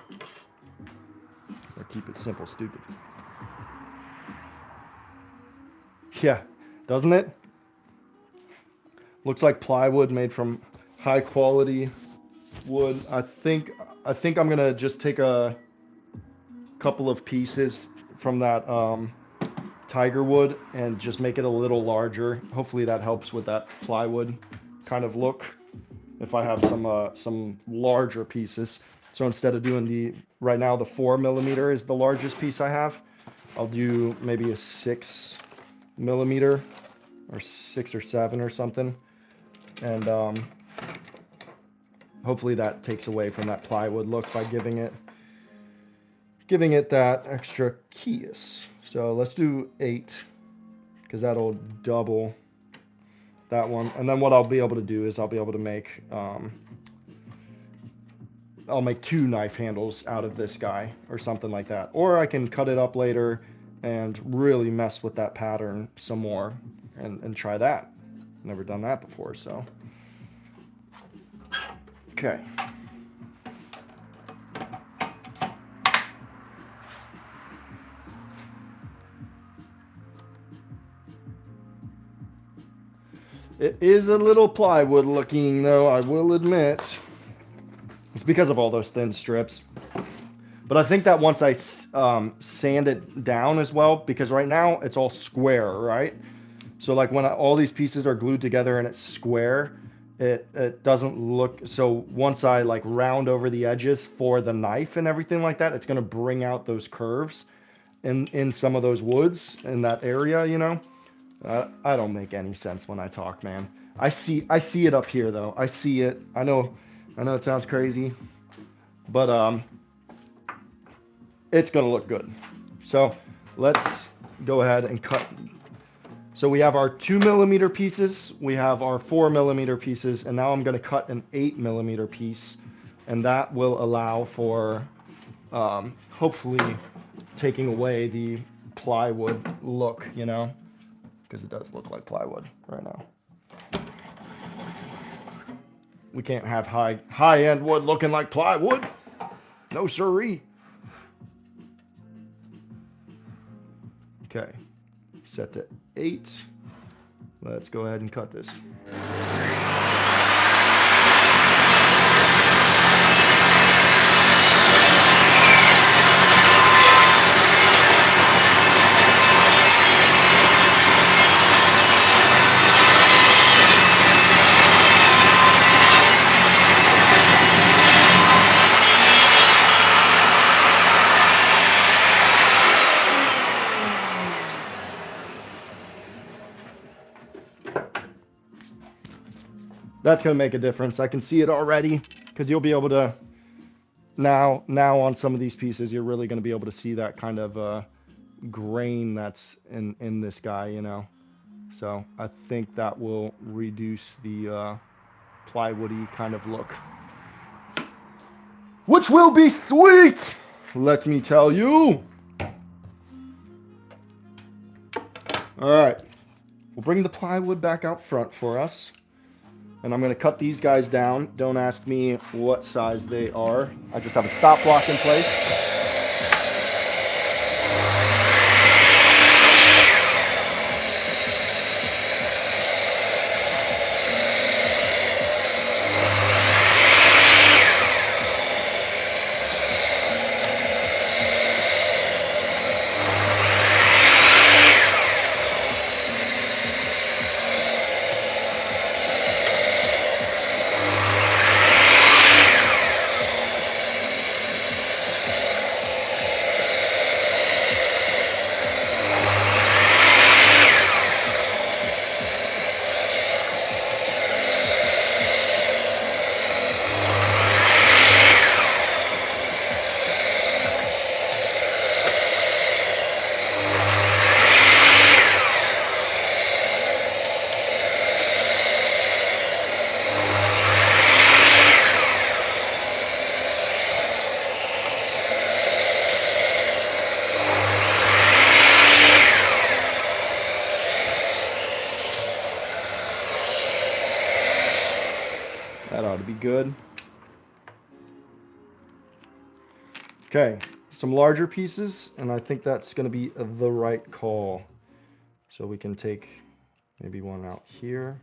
keep it simple, stupid. Yeah, doesn't it? Looks like plywood made from high quality wood. I think I'm gonna just take a couple of pieces from that tiger wood and just make it a little larger. Hopefully that helps with that plywood kind of look. If I have some larger pieces, so instead of doing right now the 4mm is the largest piece I have, I'll do maybe a 6mm or 6 or 7 or something, and hopefully that takes away from that plywood look by giving it that extra kiss. So let's do 8 because that'll double that one. And then what I'll be able to do is I'll be able to make I'll make 2 knife handles out of this guy or something like that. Or I can cut it up later and really mess with that pattern some more and try that. Never done that before, so. Okay. It is a little plywood looking though, I will admit. It's because of all those thin strips. But I think that once I sand it down as well, because right now it's all square, right? So like when all these pieces are glued together and it's square, it doesn't look, so once I like round over the edges for the knife and everything like that, it's going to bring out those curves in some of those woods in that area, you know. I don't make any sense when I talk, man. I see it up here though. I see it. I know it sounds crazy, but it's gonna look good. So let's go ahead and cut. So we have our 2mm pieces, we have our 4mm pieces, and now I'm gonna cut an 8mm piece, and that will allow for hopefully taking away the plywood look, you know, because it does look like plywood right now. We can't have high-end wood looking like plywood. No siree. Okay, set to 8. Let's go ahead and cut this. That's going to make a difference. I can see it already because you'll be able to now on some of these pieces, you're really going to be able to see that kind of grain that's in this guy, you know. So I think that will reduce the plywoody kind of look, which will be sweet, let me tell you. All right, we'll bring the plywood back out front for us. And I'm going to cut these guys down. Don't ask me what size they are. I just have a stop block in place. to be good. Okay, some larger pieces, and I think that's going to be the right call. So we can take maybe one out here.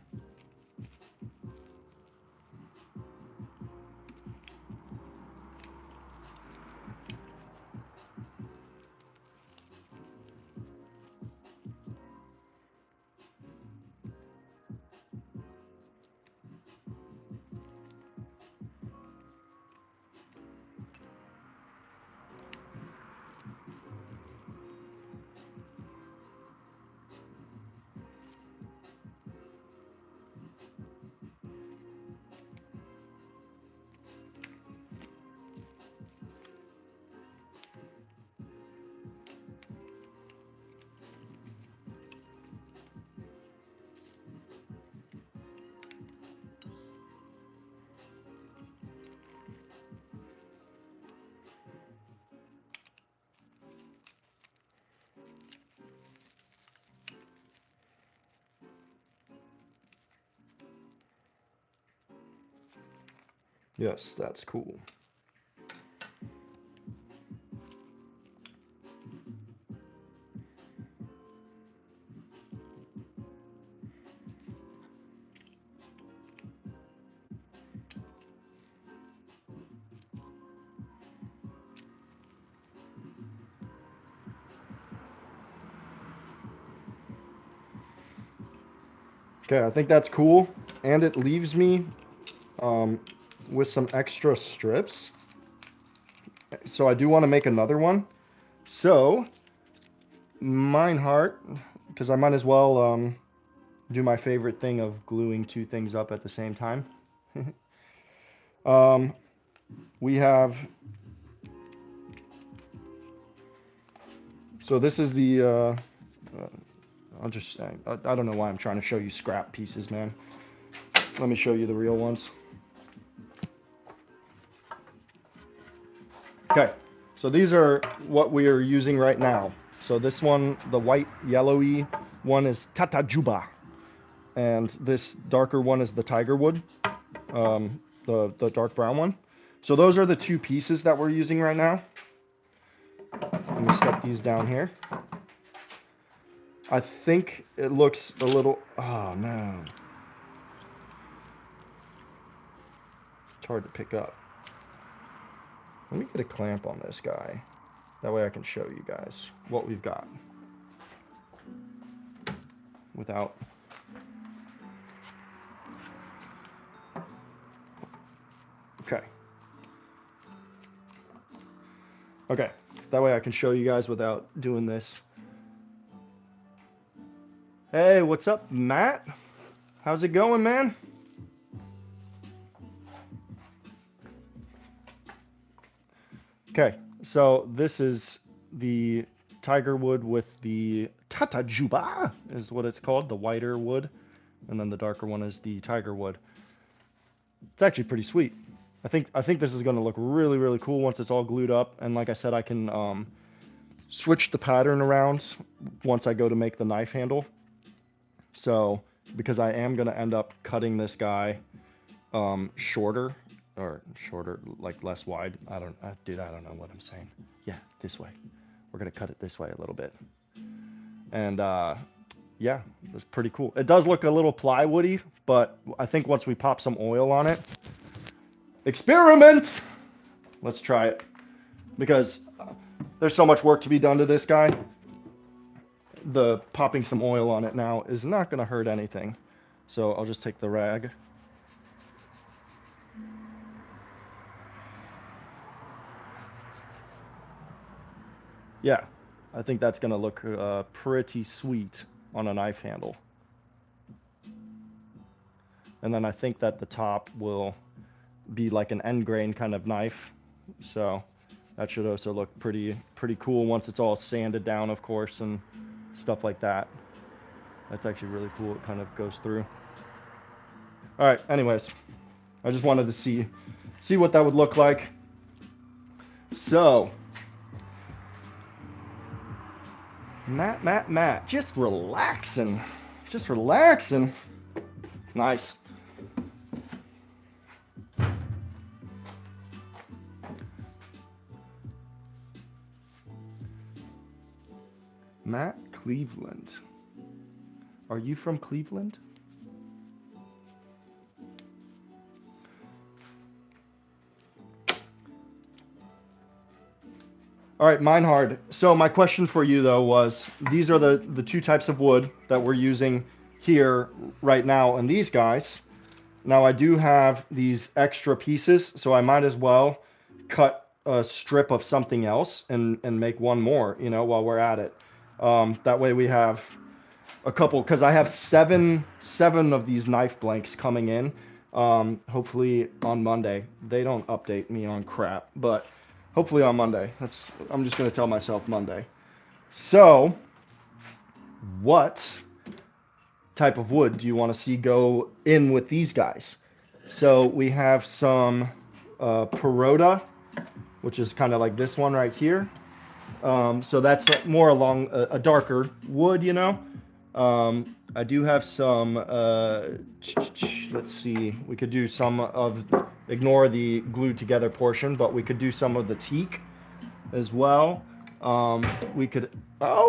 Yes, that's cool. Okay, I think that's cool, and it leaves me with some extra strips. So I do want to make another one. So, Mineheart, because I might as well do my favorite thing of gluing two things up at the same time. We have, so this is the, I don't know why I'm trying to show you scrap pieces, man. Let me show you the real ones. Okay, so these are what we are using right now. So this one, the white yellowy one is Tatajuba, and this darker one is the tiger wood, the dark brown one. So those are the two pieces that we're using right now. Let me set these down here. I think it looks a little, oh no. It's hard to pick up. Let me get a clamp on this guy. That way I can show you guys what we've got without. Okay. Okay. That way I can show you guys without doing this. Hey, what's up, Matt? How's it going, man? Okay, so this is the tiger wood with the Tatajuba is what it's called, the whiter wood, and then the darker one is the tiger wood. It's actually pretty sweet. I think this is going to look really, really cool once it's all glued up, and like I said, I can switch the pattern around once I go to make the knife handle. So, because I am going to end up cutting this guy shorter, like less wide. Dude, I don't know what I'm saying. Yeah, this way. We're going to cut it this way a little bit. And yeah, it's pretty cool. It does look a little plywoody, but I think once we pop some oil on it, experiment! Let's try it. Because there's so much work to be done to this guy. The popping some oil on it now is not going to hurt anything. So I'll just take the rag. Yeah, I think that's going to look pretty sweet on a knife handle. And then I think that the top will be like an end grain kind of knife. So that should also look pretty cool once it's all sanded down, of course, and stuff like that. That's actually really cool. It kind of goes through. All right, anyways, I just wanted to see what that would look like. So, Matt, just relaxing. Just relaxing. Nice. Matt Cleveland. Are you from Cleveland? All right, Meinhard. So my question for you though was, these are the two types of wood that we're using here right now on these guys. Now I do have these extra pieces, so I might as well cut a strip of something else and make one more, you know, while we're at it. That way we have a couple, because I have seven of these knife blanks coming in. Hopefully on Monday. They don't update me on crap, but hopefully on Monday. I'm just gonna tell myself Monday. So, what type of wood do you want to see go in with these guys? So we have some Perota, which is kind of like this one right here. So that's more along a darker wood, you know. I do have some, let's see, we could do some of, ignore the glued together portion, but we could do some of the teak as well. We could add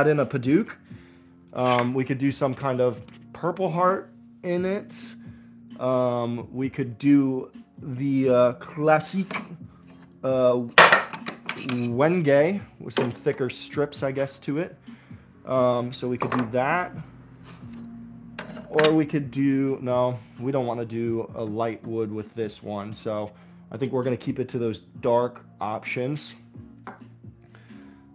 in a Paduke. We could do some kind of Purple Heart in it. We could do the classic Wenge with some thicker strips, I guess, to it. So we could do that. Or we could do, no, we don't want to do a light wood with this one. So I think we're going to keep it to those dark options.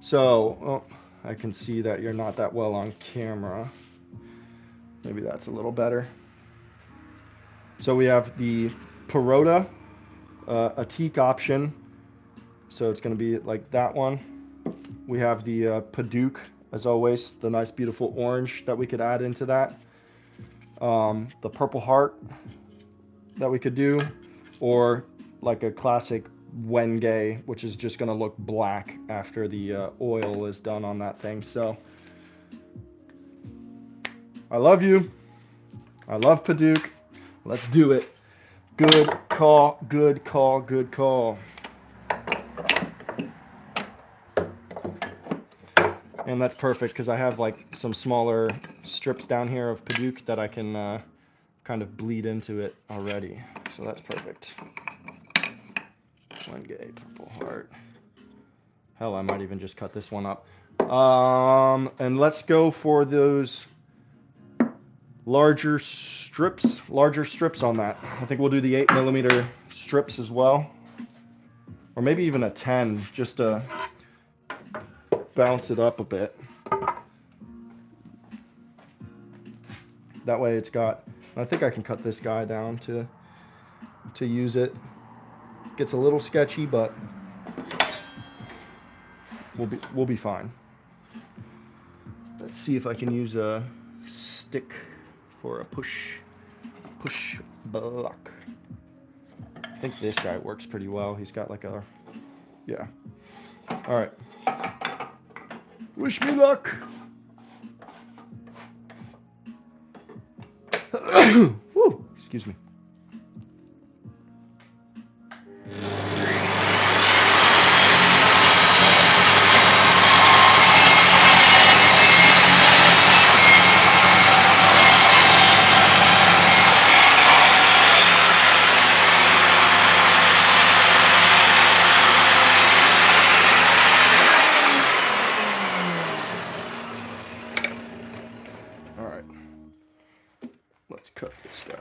So, I can see that you're not that well on camera. Maybe that's a little better. So we have the Perota, a teak option. So it's going to be like that one. We have the Paduke, as always, the nice beautiful orange that we could add into that. The Purple Heart that we could do, or like a classic Wenge, which is just going to look black after the oil is done on that thing. So I love you. I love Paduke. Let's do it. Good call, good call, good call. And that's perfect because I have like some smaller strips down here of Paduke that I can kind of bleed into it already. So that's perfect. Wenge, Purple Heart. Hell, I might even just cut this one up. And let's go for those larger strips on that. I think we'll do the 8mm strips as well. Or maybe even a 10, just to bounce it up a bit. That way it's got, I think I can cut this guy down to use it. Gets a little sketchy, but we'll be fine. Let's see if I can use a stick for a push block. I think this guy works pretty well. He's got like a, yeah. All right. Wish me luck. Woo, excuse me. Let's cut this guy.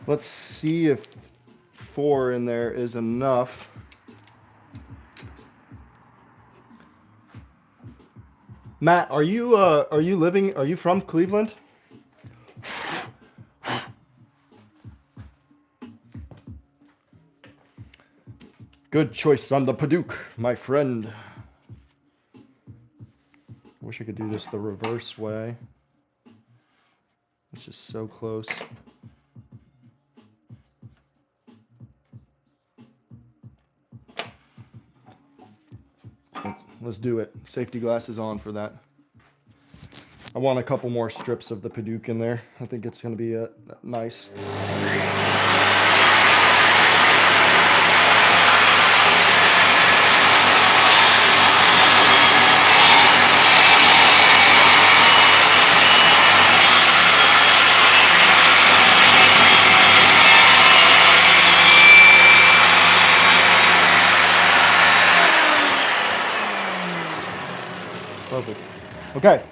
Let's see if 4 in there is enough. Matt, are you from Cleveland? Good choice on the Paduk, my friend. Wish I could do this the reverse way. It's just so close. Let's do it. Safety glasses on for that. I want a couple more strips of the Paduk in there. I think it's going to be nice. Perfect. Okay.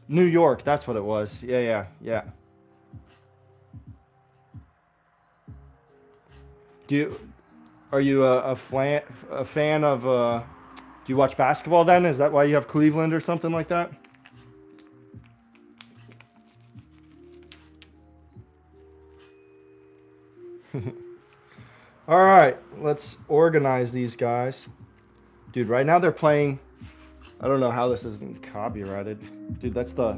New York, that's what it was. Yeah. Are you a fan of do you watch basketball then? Is that why you have Cleveland or something like that? All right, let's organize these guys. Dude, right now they're playing, I don't know how this isn't copyrighted. Dude, that's the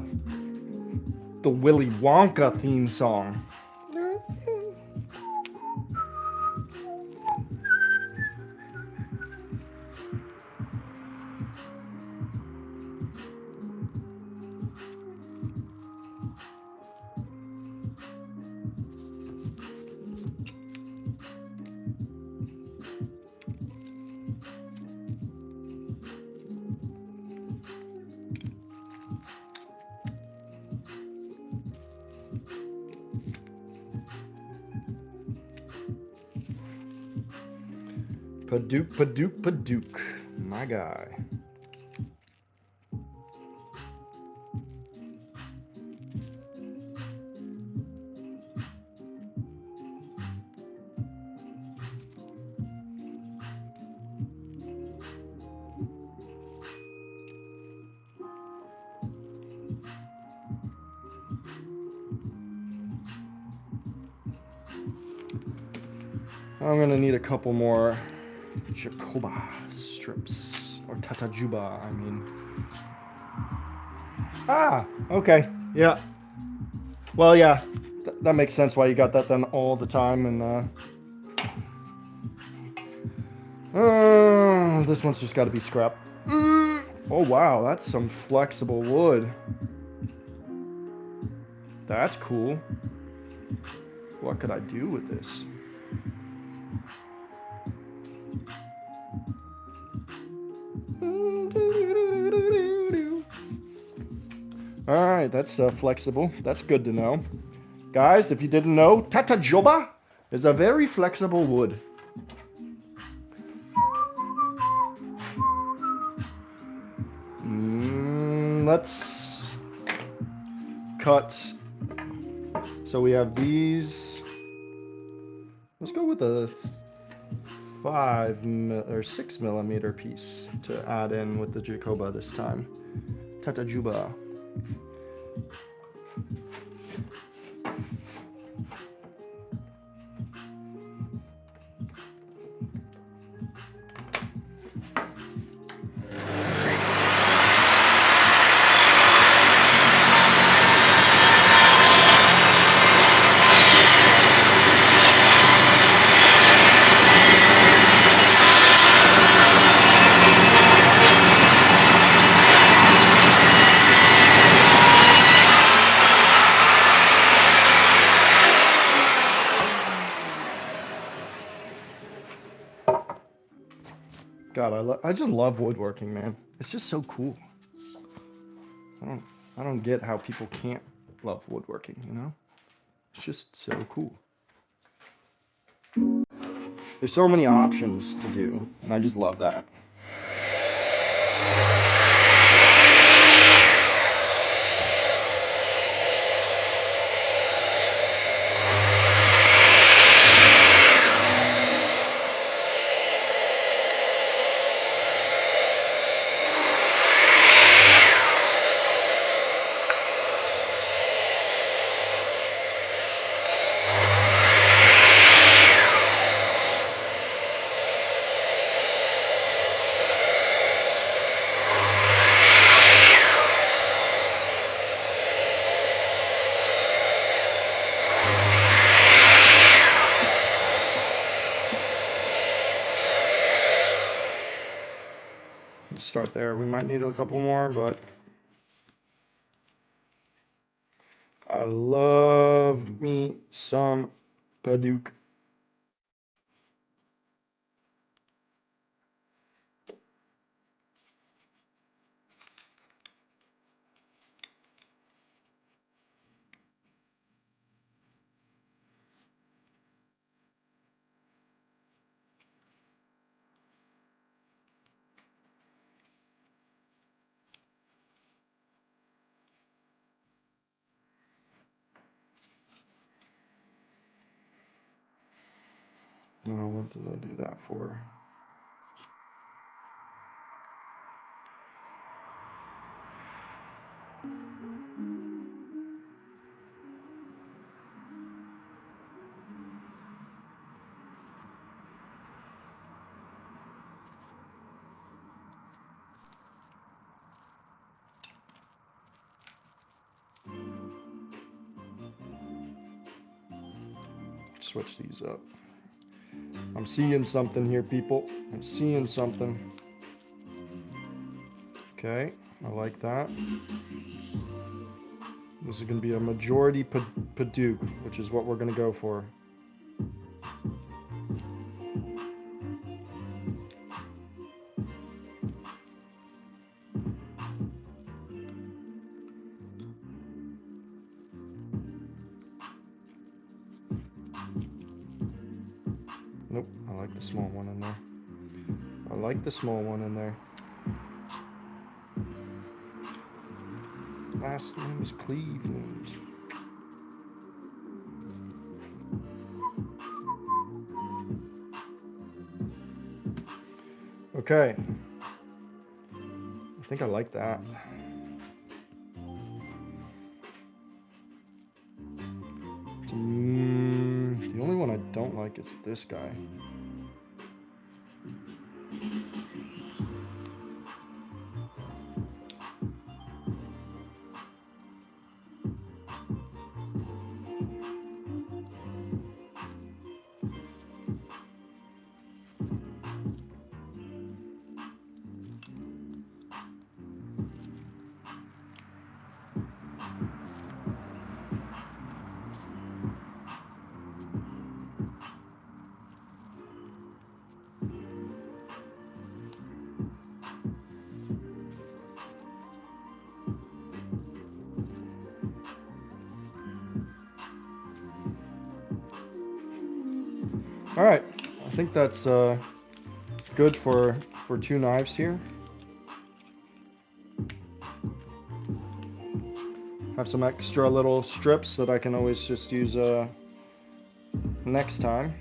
Willy Wonka theme song. Paduk, my guy. I'm gonna need a couple more Jacoba strips, or Tatajuba, I mean. Ah, okay, yeah. Well, yeah, that makes sense why you got that done all the time, and this one's just got to be scrap. Oh wow, that's some flexible wood. That's cool. What could I do with this? Alright, that's flexible. That's good to know. Guys, if you didn't know, Tatajuba is a very flexible wood. Let's cut. So we have these. Let's go with a 6 millimeter piece to add in with the Jacoba this time. Tatajuba. God, I just love woodworking, man. It's just so cool. I don't I don't get how people can't love woodworking, you know? It's just so cool. There's so many options to do, and I just love that. Let's start there. We might need a couple more, but I love me some Paduke. Oh, what did I do that for? Switch these up. I'm seeing something here, people. I'm seeing something. Okay, I like that. This is going to be a majority Paduke, which is what we're going to go for. Nope, I like the small one in there. I like the small one in there. Last name is Cleveland. Okay. I think I like that. The only one I don't like is this guy. All right, I think that's good for two knives here. Have some extra little strips that I can always just use next time,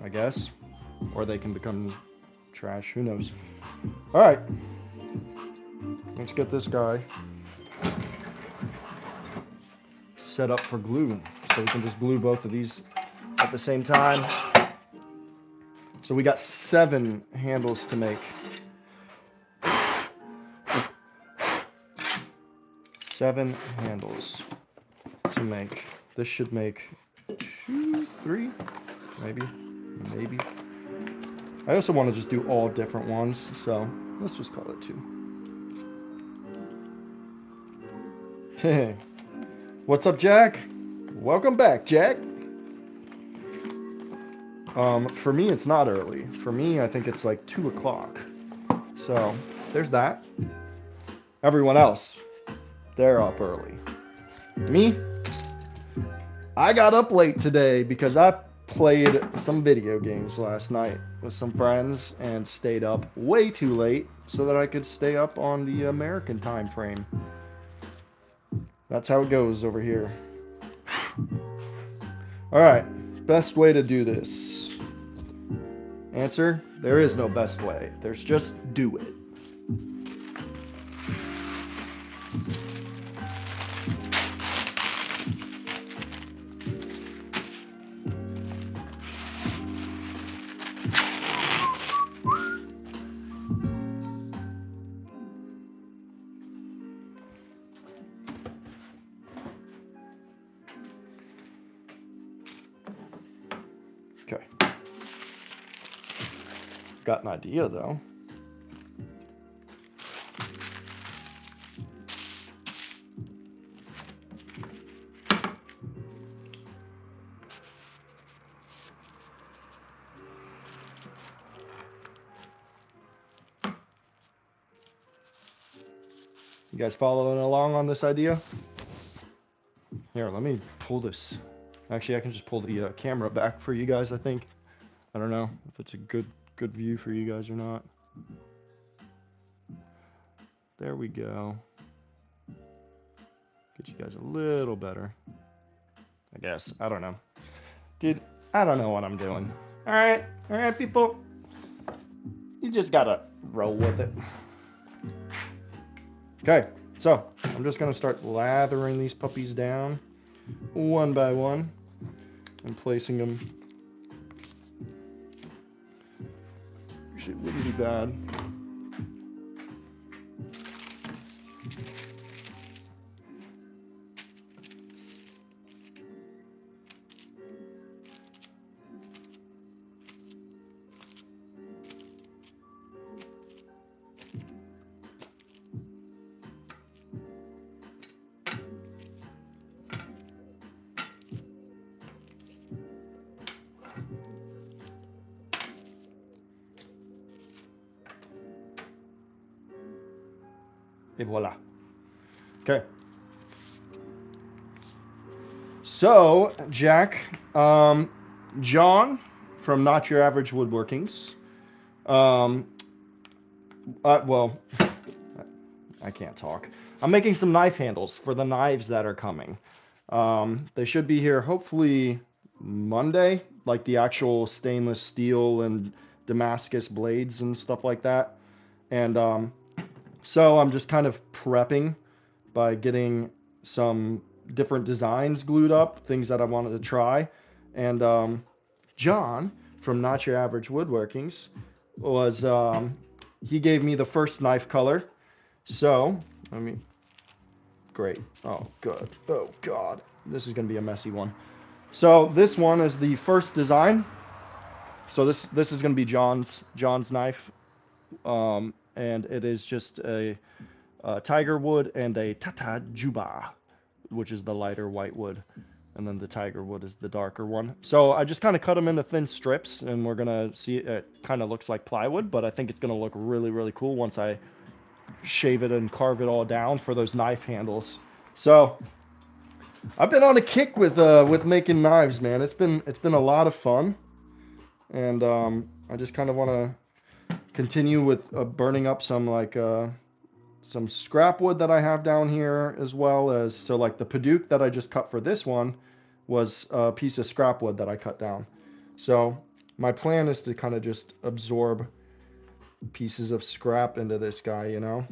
I guess, or they can become trash, who knows. All right, let's get this guy set up for glue, so we can just glue both of these at the same time. So we got 7 handles to make. 7 handles to make. This should make 2, 3, maybe. I also want to just do all different ones, so let's just call it 2. What's up, Jack? Welcome back, Jack. For me, it's not early. For me, I think it's like 2 o'clock. So there's that. Everyone else, they're up early. Me, I got up late today because I played some video games last night with some friends and stayed up way too late so that I could stay up on the American time frame. That's how it goes over here. All right, best way to do this. Answer, there is no best way. There's just do it. Okay. Got an idea though. You guys following along on this idea? Here, let me pull this. Actually, I can just pull the camera back for you guys, I think. I don't know if it's a good view for you guys or not. There we go. Get you guys a little better. I guess. I don't know. Dude, I don't know what I'm doing. Alright, people. You just gotta roll with it. Okay, so I'm just gonna start lathering these puppies down one by one and placing them. Actually, it wouldn't be bad. Et voila. Okay. So, Jack, John from Not Your Average Woodworkings. Well, I can't talk. I'm making some knife handles for the knives that are coming. They should be here hopefully Monday, like the actual stainless steel and Damascus blades and stuff like that. And so I'm just kind of prepping by getting some different designs glued up, things that I wanted to try. And John from Not Your Average Woodworkings was, he gave me the first knife color. So, great. Oh, good. Oh, God. This is going to be a messy one. So this one is the first design. So this is going to be John's knife. And it is just a tiger wood and a tata juba, which is the lighter white wood. And then the tiger wood is the darker one. So I just kind of cut them into thin strips, and we're going to see it kind of looks like plywood, but I think it's going to look really, really cool once I shave it and carve it all down for those knife handles. So I've been on a kick with making knives, man. It's been a lot of fun, and I just kind of want to continue with burning up some scrap wood that I have down here, as well as, so like the Paduke that I just cut for this one was a piece of scrap wood that I cut down. So my plan is to kind of just absorb pieces of scrap into this guy, you know,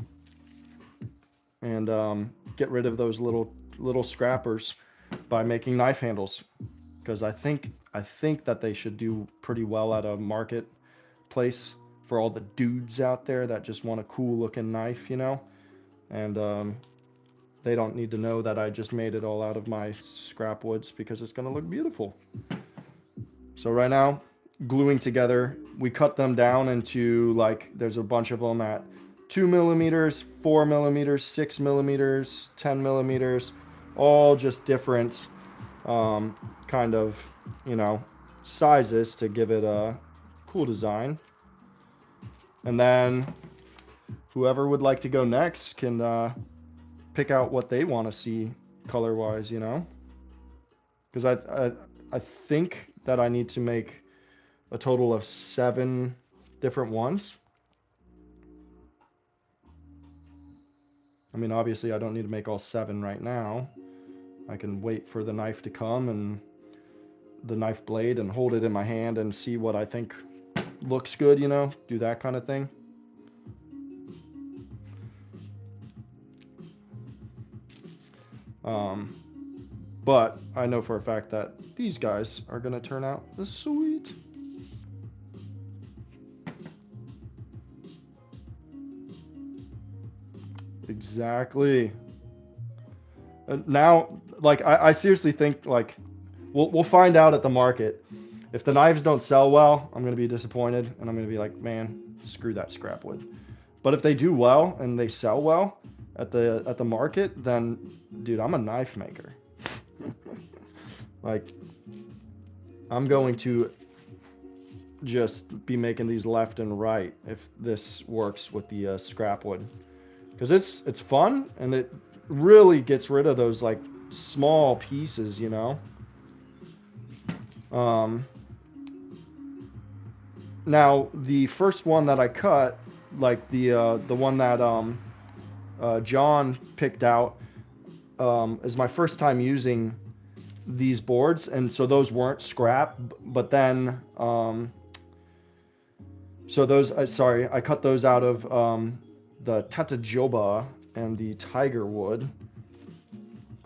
and get rid of those little scrappers by making knife handles, because I think that they should do pretty well at a marketplace for all the dudes out there that just want a cool looking knife, you know, and they don't need to know that I just made it all out of my scrap woods, because it's going to look beautiful. So right now, gluing together, we cut them down into, like, there's a bunch of them at 2 millimeters, 4 millimeters, 6 millimeters, 10 millimeters, all just different kind of, you know, sizes to give it a cool design. And then whoever would like to go next can pick out what they want to see color-wise, you know? Because I think that I need to make a total of 7 different ones. I mean, obviously I don't need to make all 7 right now. I can wait for the knife to come and the knife blade and hold it in my hand and see what I think looks good, you know? Do that kind of thing. But I know for a fact that these guys are going to turn out sweet. Exactly. Now, like, I seriously think, like, we'll find out at the market. If the knives don't sell well, I'm going to be disappointed, and I'm going to be like, man, screw that scrap wood. But if they do well and they sell well at the market, then, dude, I'm a knife maker. Like, I'm going to just be making these left and right if this works with the scrap wood, because it's fun and it really gets rid of those like small pieces, you know. Now the first one that I cut, like the one that John picked out, is my first time using these boards, and so those weren't scrap. But then so those sorry, I cut those out of the tatajoba and the tiger wood.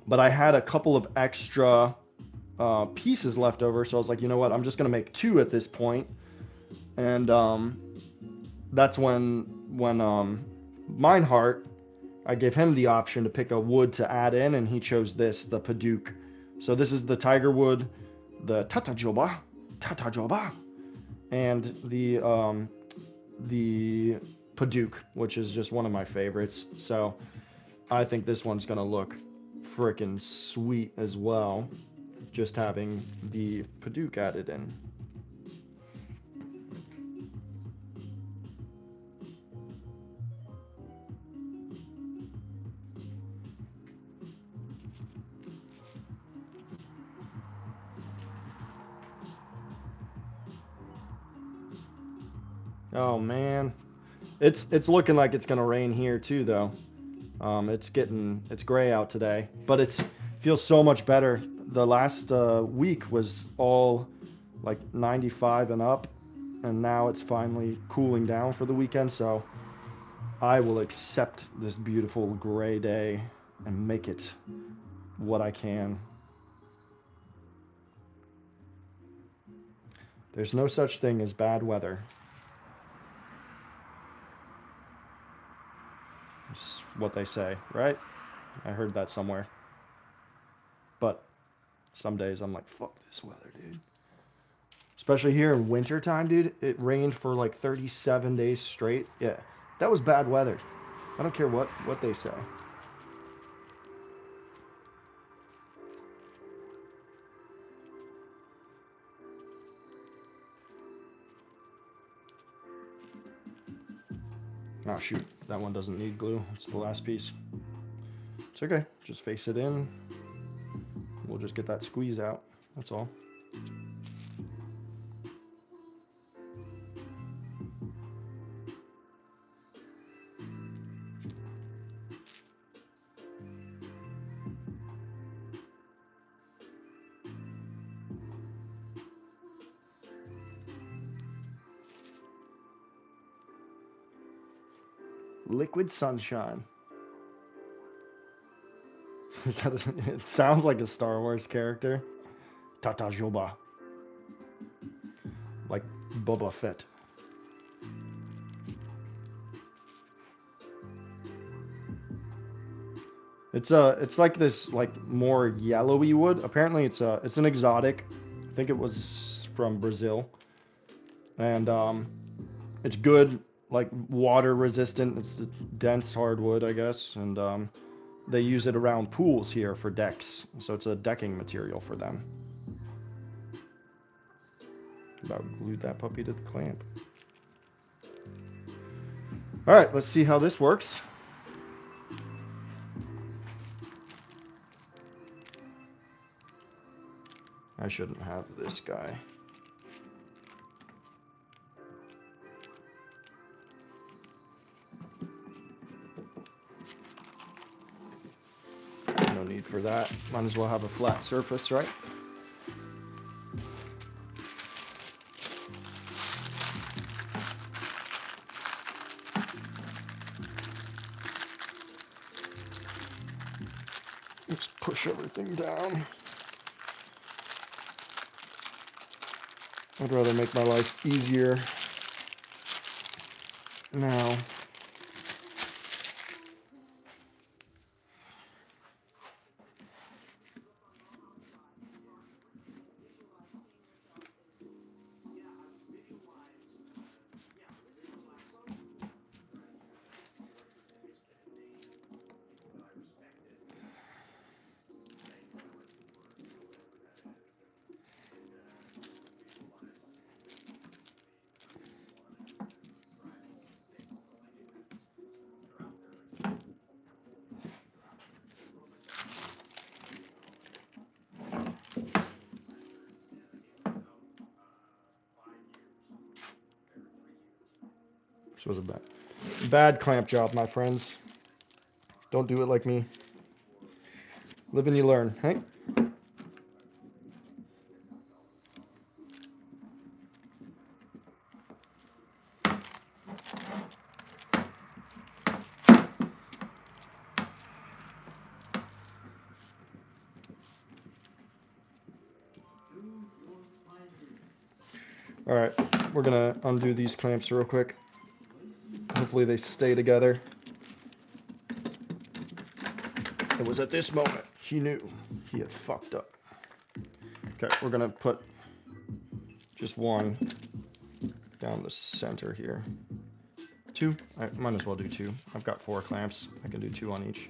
But I had a couple of extra pieces left over, so I was like, you know what, I'm just gonna make 2 at this point. And that's when Meinhardt, I gave him the option to pick a wood to add in, and he chose this, the Paduk. So this is the tiger wood, the tatajoba, and the Paduk, which is just one of my favorites. So I think this one's gonna look freaking sweet as well, just having the Paduk added in. Oh man, it's looking like it's gonna rain here too, though. It's gray out today, but it's feels so much better. The last week was all like 95 and up, and now it's finally cooling down for the weekend. So I will accept this beautiful gray day and make it what I can. There's no such thing as bad weather. It's what they say, right? I heard that somewhere. But some days I'm like, fuck this weather, dude. Especially here in winter time, dude. It rained for like 37 days straight. Yeah, that was bad weather. I don't care what they say. Oh shoot, that one doesn't need glue. It's the last piece. It's okay. Just face it in. We'll just get that squeeze out. That's all. Liquid sunshine. It sounds like a Star Wars character. Tata Joba. Like Boba Fett. It's like this like more yellowy wood. Apparently it's an exotic. I think it was from Brazil. And it's good, like water resistant. It's a dense hardwood, I guess, and they use it around pools here for decks. So it's a decking material for them. About glued that puppy to the clamp. All right, let's see how this works. I shouldn't have this guy. No need for that. Might as well have a flat surface, right? Let's push everything down. I'd rather make my life easier now. This was a bad clamp job, my friends. Don't do it like me. Live and you learn, hey? All right, we're gonna undo these clamps real quick. Hopefully they stay together. It was at this moment he knew he had fucked up. Okay, we're gonna put just one down the center here. Two, I might as well do two. I've got 4 clamps. I can do 2 on each.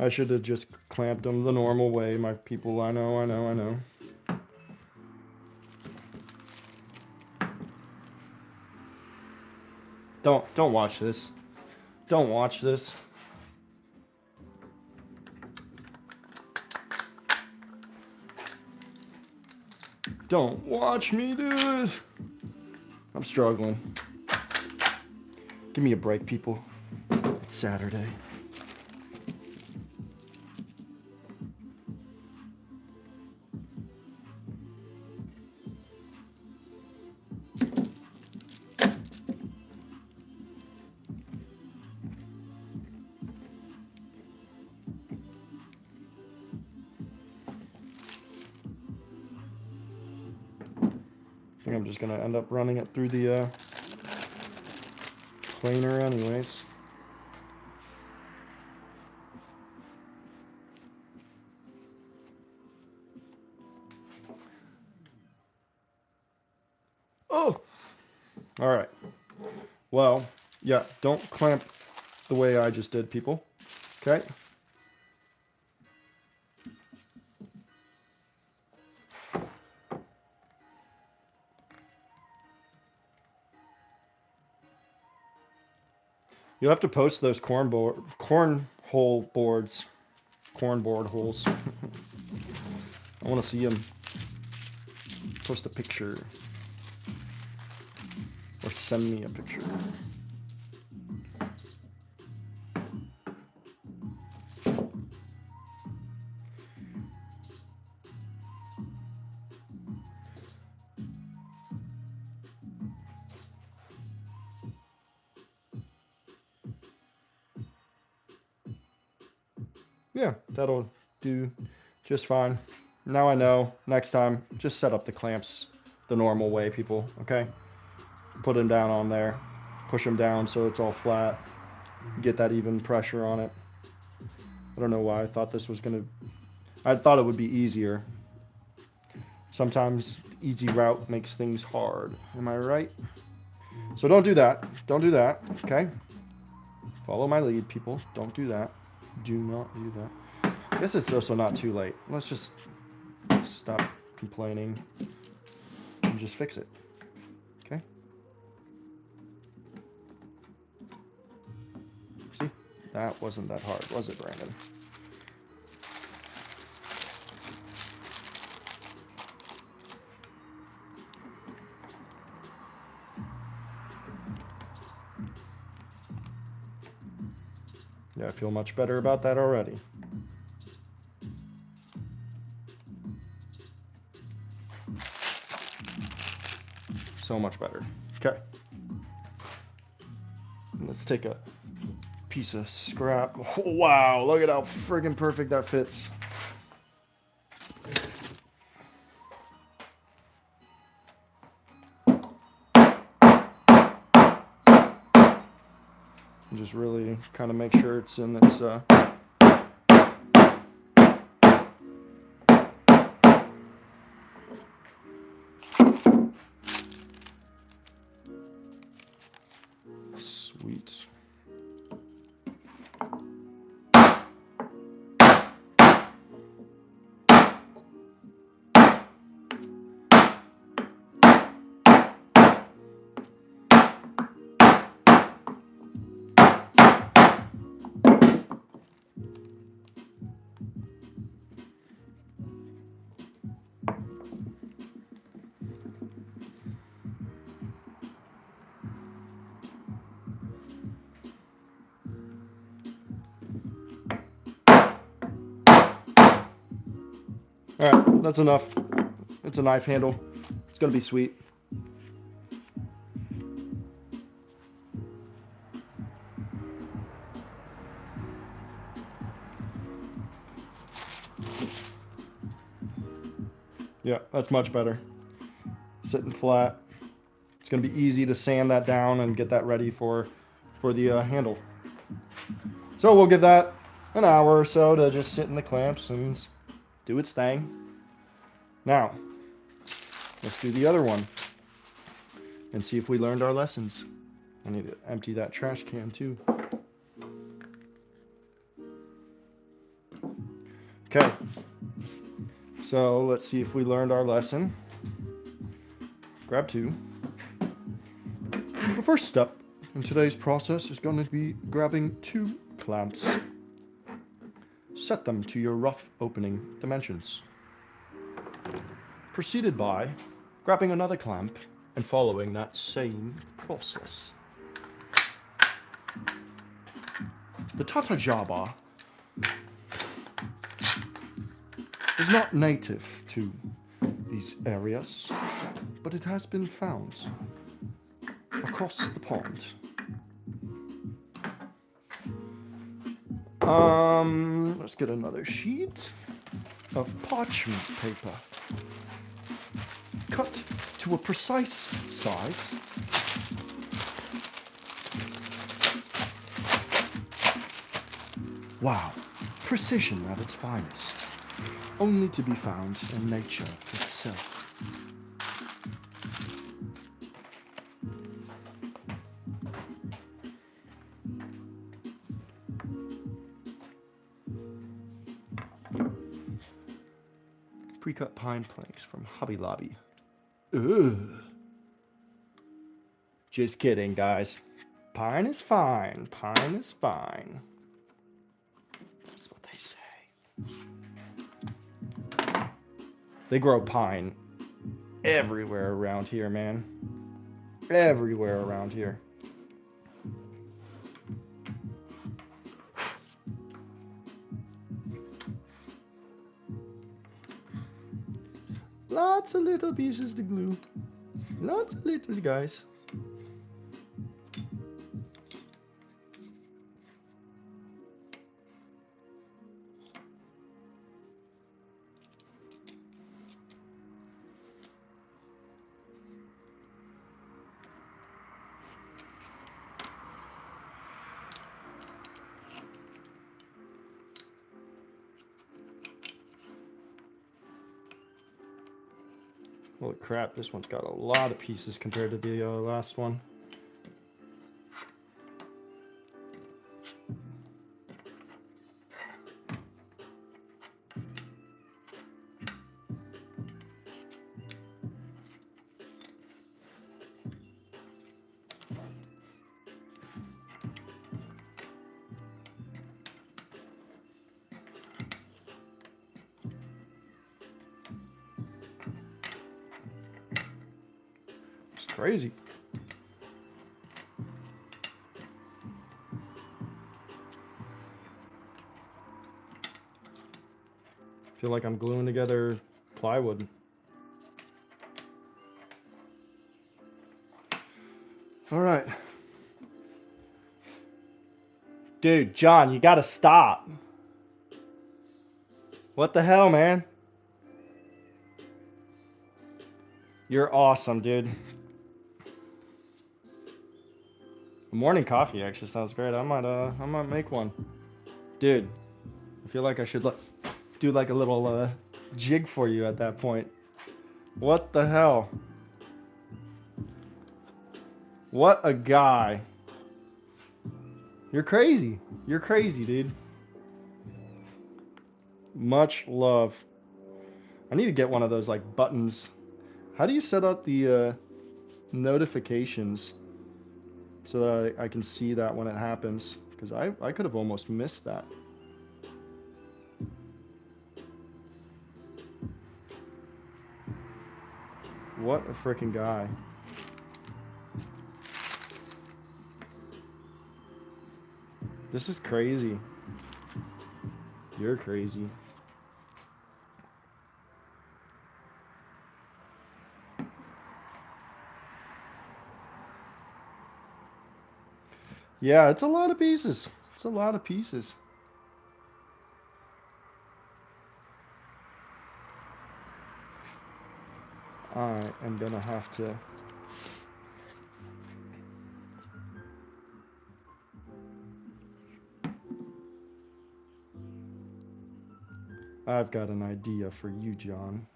I should have just clamped them the normal way, my people. I know. Don't watch this. Don't watch this. Don't watch me do this. I'm struggling. Give me a break, people. It's Saturday. I think I'm just gonna end up running it through the planer anyways. Oh! Alright. Well, yeah, don't clamp the way I just did, people. Okay? You'll have to post those cornhole boards. Cornboard holes. I want to see them. Post a picture. Or send me a picture. Yeah, that'll do just fine. Now I know. Next time, just set up the clamps the normal way, people. Okay? Put them down on there. Push them down so it's all flat. Get that even pressure on it. I don't know why I thought this was gonna... I thought it would be easier. Sometimes the easy route makes things hard. Am I right? So don't do that. Don't do that. Okay? Follow my lead, people. Don't do that. Do not do that. I guess it's also not too late. Let's just stop complaining and just fix it. Okay? See? That wasn't that hard, was it, Brandon? Yeah, I feel much better about that already. So much better. Okay. Let's take a piece of scrap. Oh, wow, look at how friggin' perfect that fits. Just really kind of make sure it's in this sweet. All right, that's enough. It's a knife handle. It's gonna be sweet. Yeah, that's much better. Sitting flat. It's gonna be easy to sand that down and get that ready for the handle. So we'll give that an hour or so to just sit in the clamps and do its thing. Now, let's do the other one and see if we learned our lessons. I need to empty that trash can too. Okay, so let's see if we learned our lesson. Grab two. The first step in today's process is going to be grabbing two clamps. Set them to your rough opening dimensions. Preceded by grabbing another clamp and following that same process. The Tata Jaba is not native to these areas, but it has been found across the pond. Let's get another sheet of parchment paper. Cut to a precise size. Wow, precision at its finest, only to be found in nature itself. Pre-cut pine planks from Hobby Lobby. Ugh. Just kidding, guys. Pine is fine. Pine is fine. That's what they say. They grow pine everywhere around here, man. Everywhere around here. Lots of little pieces to glue. Lots of little guys. Holy crap, this one's got a lot of pieces compared to the last one. crazy. Feel like I'm gluing together plywood. All right. Dude, John, you gotta stop. What the hell, man? You're awesome, dude. Morning coffee actually sounds great. I might make one. Dude, I feel like I should do like a little jig for you at that point. What the hell? What a guy. You're crazy. You're crazy, dude. Much love. I need to get one of those like buttons. How do you set up the notifications so that I can see that when it happens? Because I could have almost missed that. What a freaking guy. This is crazy. You're crazy. Yeah, it's a lot of pieces. It's a lot of pieces. I am gonna have to... I've got an idea for you, John.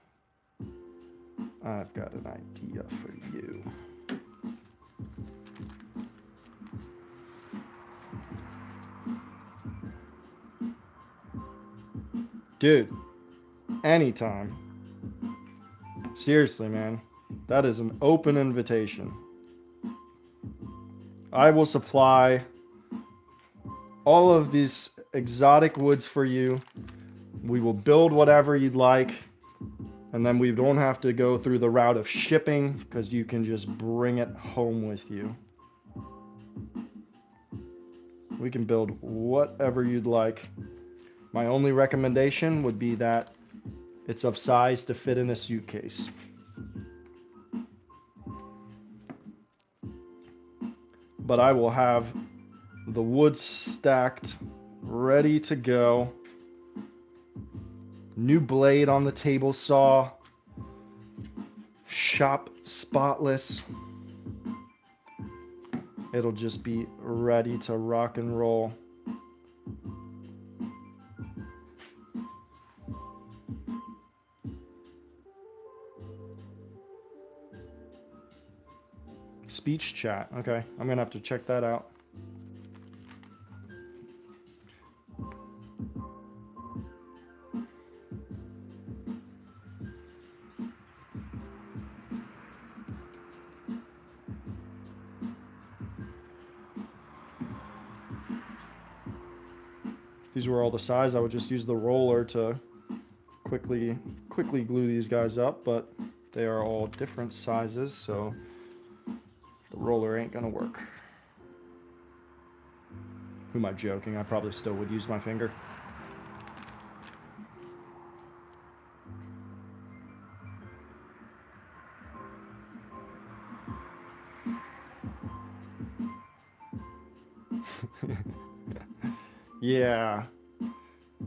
I've got an idea for you. Dude, anytime. Seriously, man. That is an open invitation. I will supply all of these exotic woods for you. We will build whatever you'd like. And then we don't have to go through the route of shipping because you can just bring it home with you. We can build whatever you'd like. My only recommendation would be that it's of size to fit in a suitcase. But I will have the wood stacked, ready to go. New blade on the table saw. Shop spotless. It'll just be ready to rock and roll. Speech chat. Okay, I'm gonna have to check that out. If these were all the size, I would just use the roller to quickly glue these guys up, but they are all different sizes, so the roller ain't gonna work. Who am I joking? I probably still would use my finger. Yeah.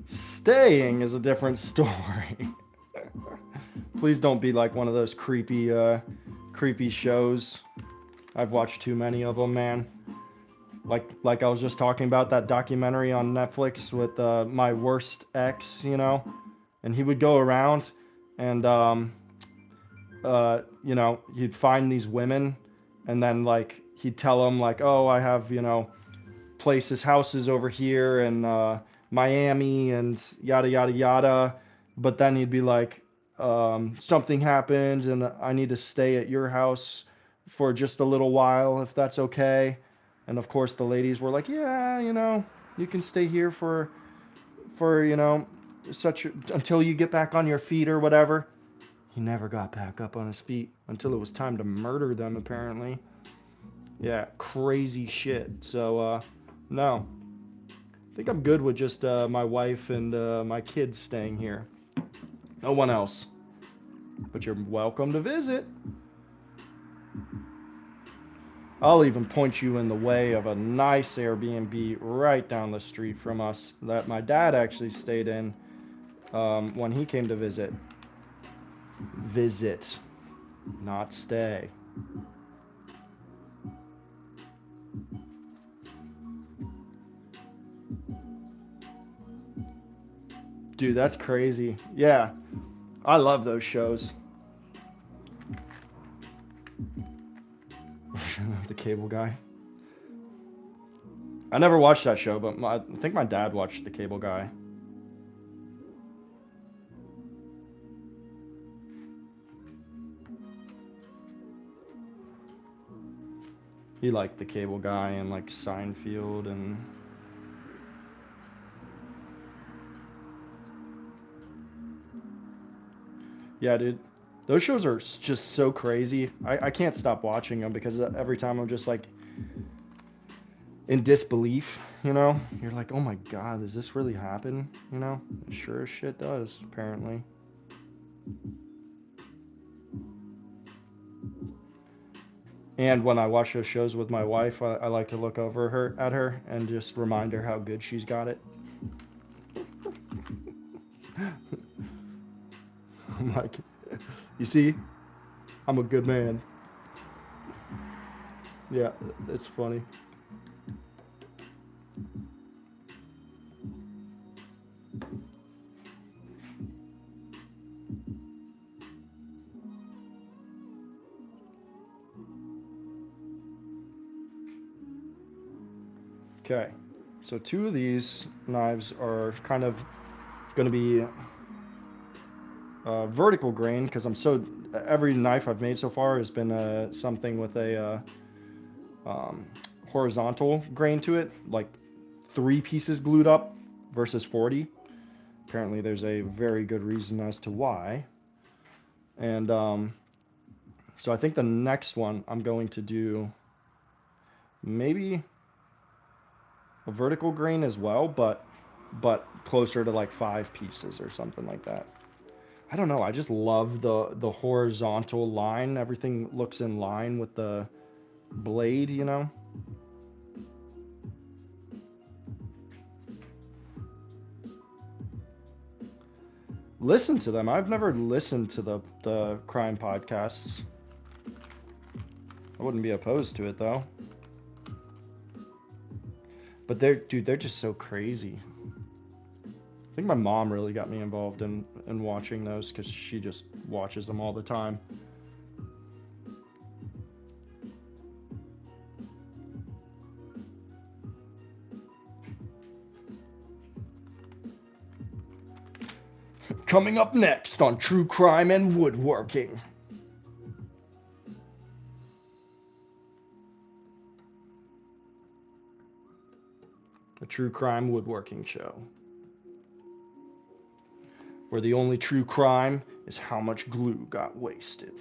Staying is a different story. Please don't be like one of those creepy shows. I've watched too many of them, man. Like I was just talking about that documentary on Netflix with my worst ex, you know, and he would go around and you know, he'd find these women, and then like he'd tell them like, oh, I have, you know, places, houses over here in Miami and yada yada yada, but then he'd be like, something happened and I need to stay at your house for just a little while if that's okay. And of course the ladies were like, yeah, you know, you can stay here for you know, such until you get back on your feet or whatever. He never got back up on his feet until it was time to murder them, apparently. Yeah, crazy shit. So, no. I think I'm good with just my wife and my kids staying here. No one else. But you're welcome to visit. I'll even point you in the way of a nice Airbnb right down the street from us that my dad actually stayed in when he came to visit. Visit, not stay. Dude, that's crazy. Yeah, I love those shows. The Cable Guy. I never watched that show, but I think my dad watched The Cable Guy. He liked The Cable Guy and like Seinfeld and yeah, dude. Those shows are just so crazy. I can't stop watching them because every time I'm just like in disbelief, you know? You're like, oh my God, does this really happen? You know? It sure as shit does, apparently. And when I watch those shows with my wife, I like to look over at her and just remind her how good she's got it. I'm like, you see, I'm a good man. Yeah, it's funny. Okay, so two of these knives are kind of going to be vertical grain because every knife I've made so far has been something with a horizontal grain to it, like 3 pieces glued up versus 40. Apparently, there's a very good reason as to why. And so I think the next one I'm going to do maybe a vertical grain as well, but closer to like 5 pieces or something like that. I don't know. I just love the horizontal line. Everything looks in line with the blade, you know? Listen to them. I've never listened to the crime podcasts. I wouldn't be opposed to it though. But they're just so crazy. I think my mom really got me involved in watching those because she just watches them all the time. Coming up next on True Crime and Woodworking. A true crime woodworking show. Where the only true crime is how much glue got wasted.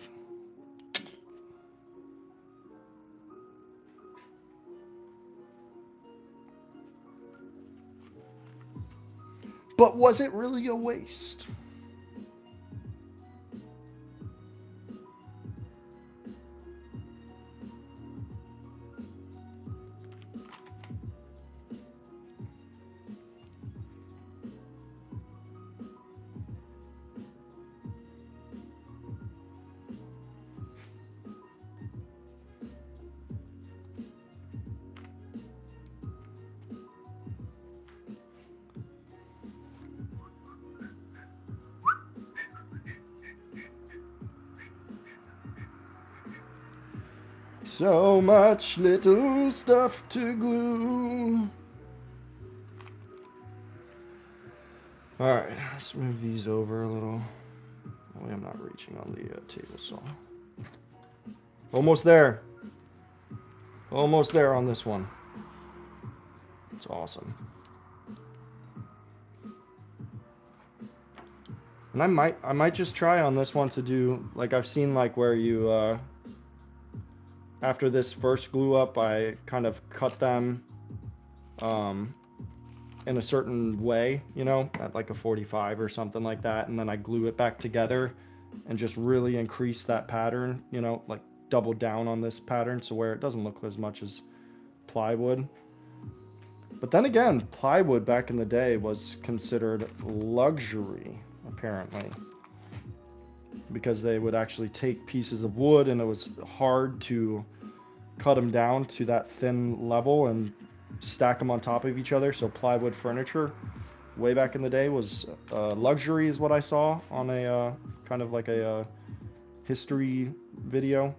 But was it really a waste? So much little stuff to glue. Alright, let's move these over a little. That way I'm not reaching on the table saw. Almost there. Almost there on this one. It's awesome. And I might just try on this one to do, like I've seen like where you, after this first glue up, I kind of cut them um, in a certain way, you know, at like a 45 or something like that, and then I glue it back together and just really increase that pattern, you know, like double down on this pattern so where it doesn't look as much as plywood. But then again, plywood back in the day was considered luxury, apparently, because they would actually take pieces of wood and it was hard to cut them down to that thin level and stack them on top of each other. So plywood furniture way back in the day was luxury, is what I saw on a kind of like a history video.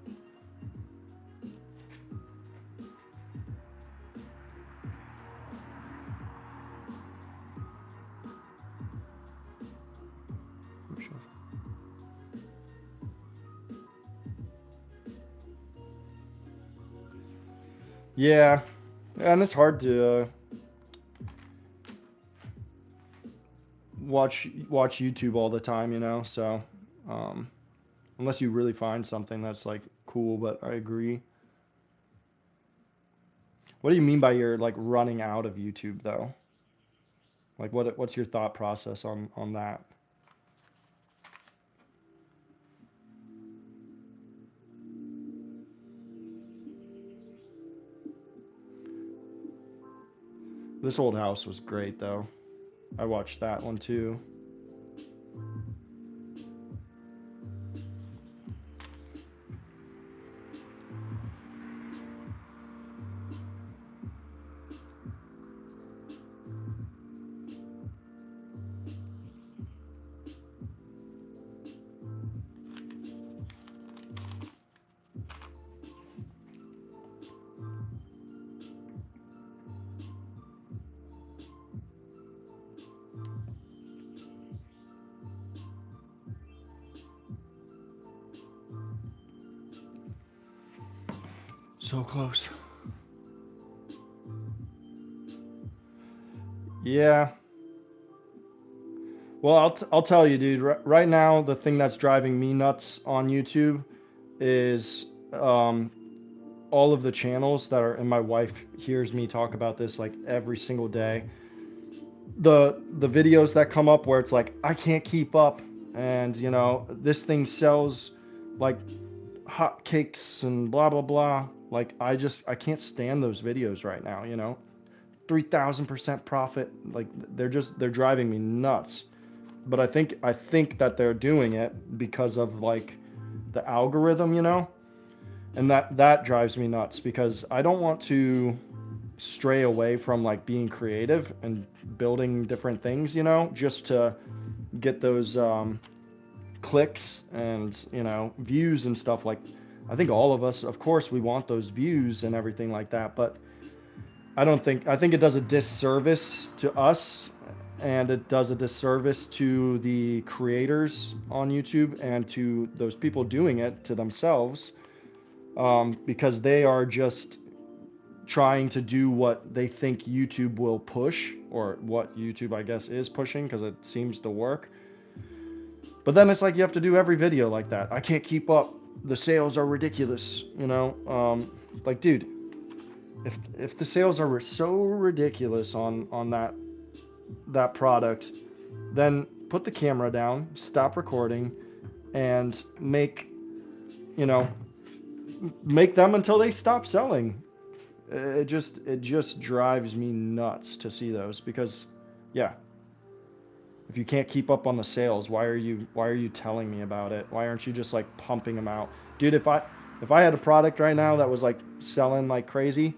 Yeah, and it's hard to watch YouTube all the time, you know. So um, unless you really find something that's like cool, but I agree. What do you mean by you're like running out of YouTube though? Like what's your thought process on that? This old house was great though. I watched that one too. So close. Yeah. Well, I'll tell you, dude. Right now, the thing that's driving me nuts on YouTube is all of the channels that are, and my wife hears me talk about this like every single day. The videos that come up where it's like I can't keep up, and you know this thing sells like hotcakes and blah blah blah. Like I can't stand those videos right now. You know, 3,000% profit. Like they're driving me nuts. But I think that they're doing it because of like the algorithm, you know, and that drives me nuts because I don't want to stray away from like being creative and building different things, you know, just to get those clicks and you know views and stuff. Like I think all of us, of course, we want those views and everything like that, but I think it does a disservice to us and it does a disservice to the creators on YouTube and to those people doing it to themselves because they are just trying to do what they think YouTube will push or what YouTube, I guess, is pushing because it seems to work. But then it's like you have to do every video like that. I can't keep up. The sales are ridiculous, you know? Like, dude, if the sales are so ridiculous on that product, then put the camera down, stop recording, and you know, make them until they stop selling. It just drives me nuts to see those because, yeah, if you can't keep up on the sales, why are you telling me about it? Why aren't you just like pumping them out, dude? If I had a product right now that was like selling like crazy,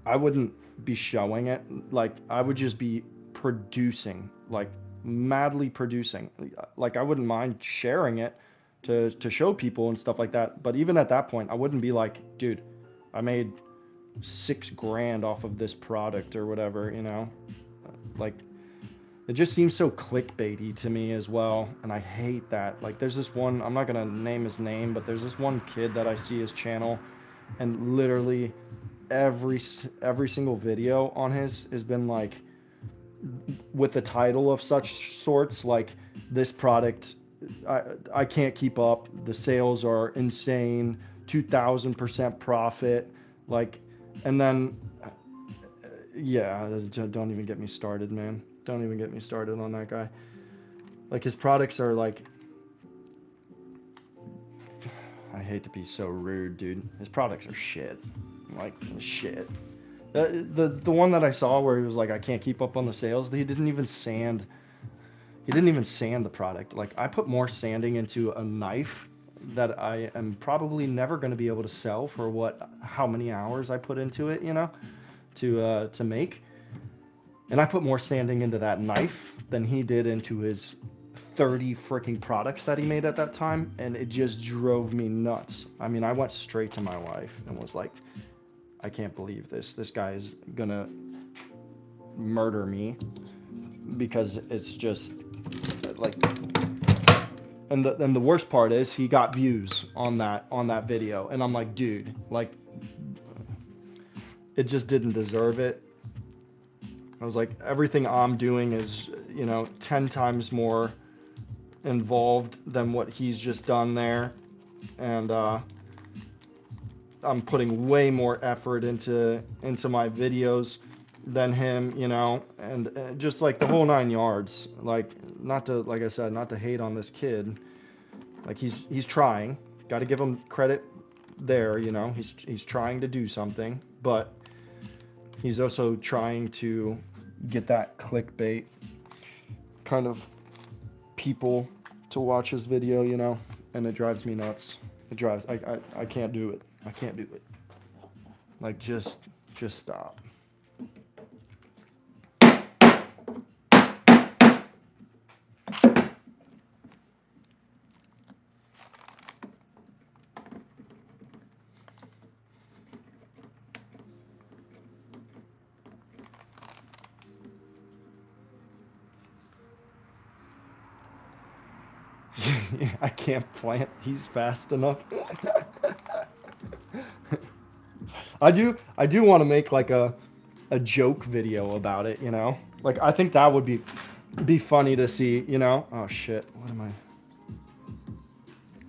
I wouldn't be showing it. Like I would just be producing, like madly producing. Like I wouldn't mind sharing it to show people and stuff like that. But even at that point, I wouldn't be like, dude, I made 6 grand off of this product or whatever, you know? Like it just seems so clickbaity to me as well, and I hate that. Like there's this one, I'm not gonna name his name, but there's this one kid that I see his channel, and literally every every single video on his has been like with the title of such sorts like this product, I can't keep up. The sales are insane, 2,000% profit. Like, and then, yeah, don't even get me started, man. Don't even get me started on that guy. Like, his products are like, I hate to be so rude, dude. His products are shit. Like, shit. The one that I saw where he was like, I can't keep up on the sales, he didn't even sand. He didn't even sand the product. Like, I put more sanding into a knife that I am probably never going to be able to sell for how many hours I put into it, to make. And I put more sanding into that knife than he did into his 30 freaking products that he made at that time, and it just drove me nuts. I mean, I went straight to my wife and was like, I can't believe this. This guy is gonna murder me because it's just like, and the worst part is he got views on that video, and I'm like, dude, like, it just didn't deserve it. I was like, everything I'm doing is 10 times more involved than what he's just done there, and I'm putting way more effort into my videos than him, and just like the whole 9 yards. Like, not to, like I said, not to hate on this kid. Like, he's trying. Got to give him credit there, He's trying to do something, but he's also trying to get that clickbait kind of people to watch his video, and it drives me nuts. I can't do it. I can't do it. Like, just stop. I can't plant these fast enough. I do want to make like a joke video about it, Like, I think that would be funny to see, Oh shit, what am I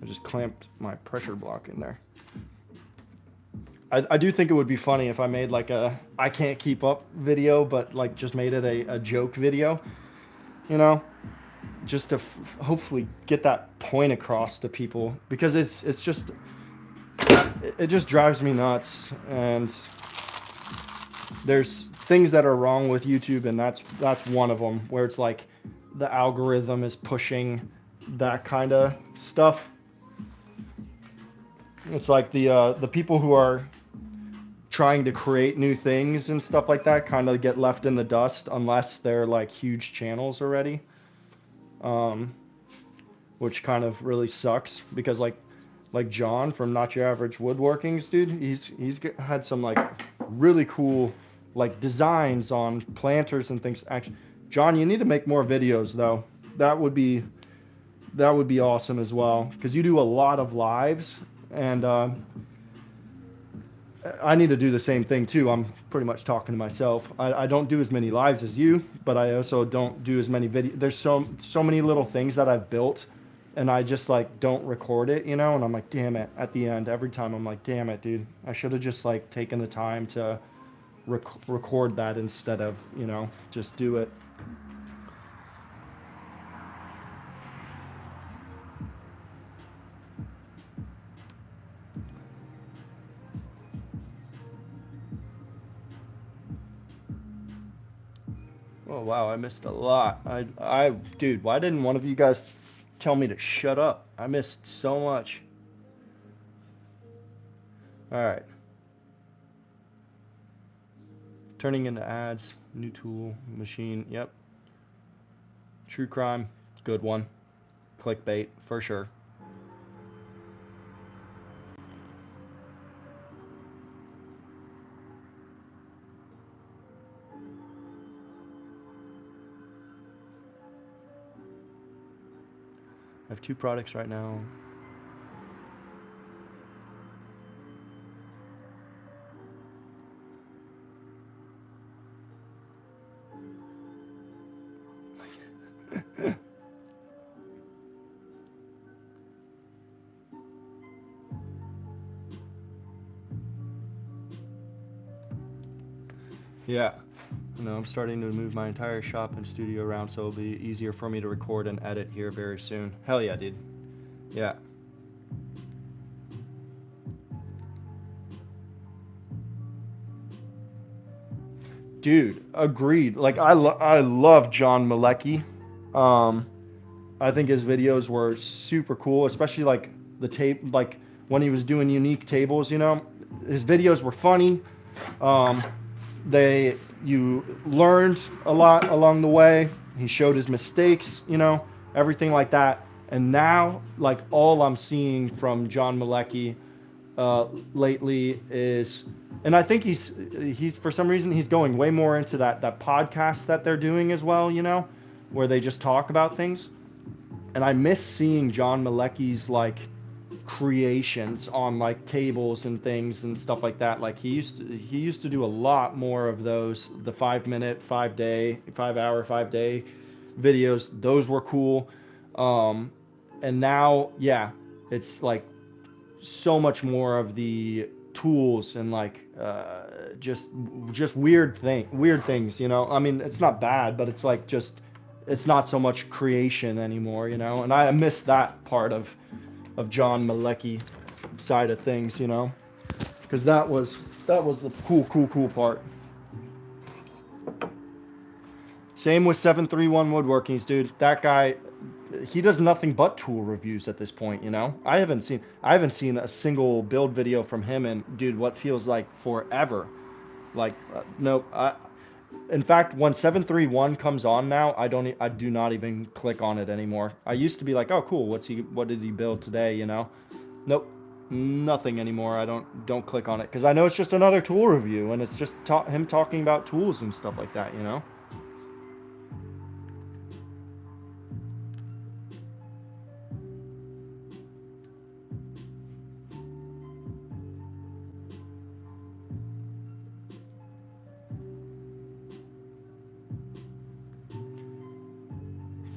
just clamped my pressure block in there. I do think it would be funny if I made like a I can't keep up video, but like just made it a joke video, you know, just to hopefully get that point across to people, because it's just it just drives me nuts. And there's things that are wrong with YouTube, and that's one of them, where it's like the algorithm is pushing that kind of stuff. It's like the people who are trying to create new things and stuff like that kind of get left in the dust unless they're like huge channels already, um, which kind of really sucks, because like John from Not Your Average Woodworkings, dude, he's had some like really cool like designs on planters and things. Actually, John, you need to make more videos though. That would be awesome as well, because you do a lot of lives, and I need to do the same thing too. I'm pretty much talking to myself. I don't do as many lives as you, but I also don't do as many videos. There's so many little things that I've built, and I just like don't record it, And I'm like, damn it. At the end, every time I'm like, damn it, dude. I should have just like taken the time to record that instead of, just do it. Oh wow, I missed a lot. Dude, why didn't one of you guys tell me to shut up? I missed so much. All right. Turning into ads, new tool, machine. Yep. True crime, good one. Clickbait, for sure. I have 2 products right now. Yeah. I'm starting to move my entire shop and studio around, so it'll be easier for me to record and edit here very soon. Hell yeah, dude. Yeah. Dude, agreed. Like I love John Malecki. Um, I think his videos were super cool, especially like the tape, like when he was doing unique tables. His videos were funny. Um, they you learned a lot along the way. He showed his mistakes, everything like that. And now, like all I'm seeing from John Malecki uh, lately is, and I think he's for some reason he's going way more into that podcast that they're doing as well, where they just talk about things. And I miss seeing John Malecki's like creations on like tables and things and stuff like that. Like he used to do a lot more of those, the 5 minute, 5 day, 5 hour, 5 day videos. Those were cool. Um, and now, yeah, it's like so much more of the tools and like just weird things. I mean, it's not bad, but it's like just it's not so much creation anymore. And I miss that part of John Malecki side of things, because that was the cool part. Same with 731 Woodworkings, dude. That guy, he does nothing but tool reviews at this point, I haven't seen a single build video from him in, dude, what feels like forever. Like nope. In fact, when 731 comes on now, I do not even click on it anymore. I used to be like, "Oh, cool. What did he build today?" Nope. Nothing anymore. I don't click on it cuz I know it's just another tool review and it's just him talking about tools and stuff like that.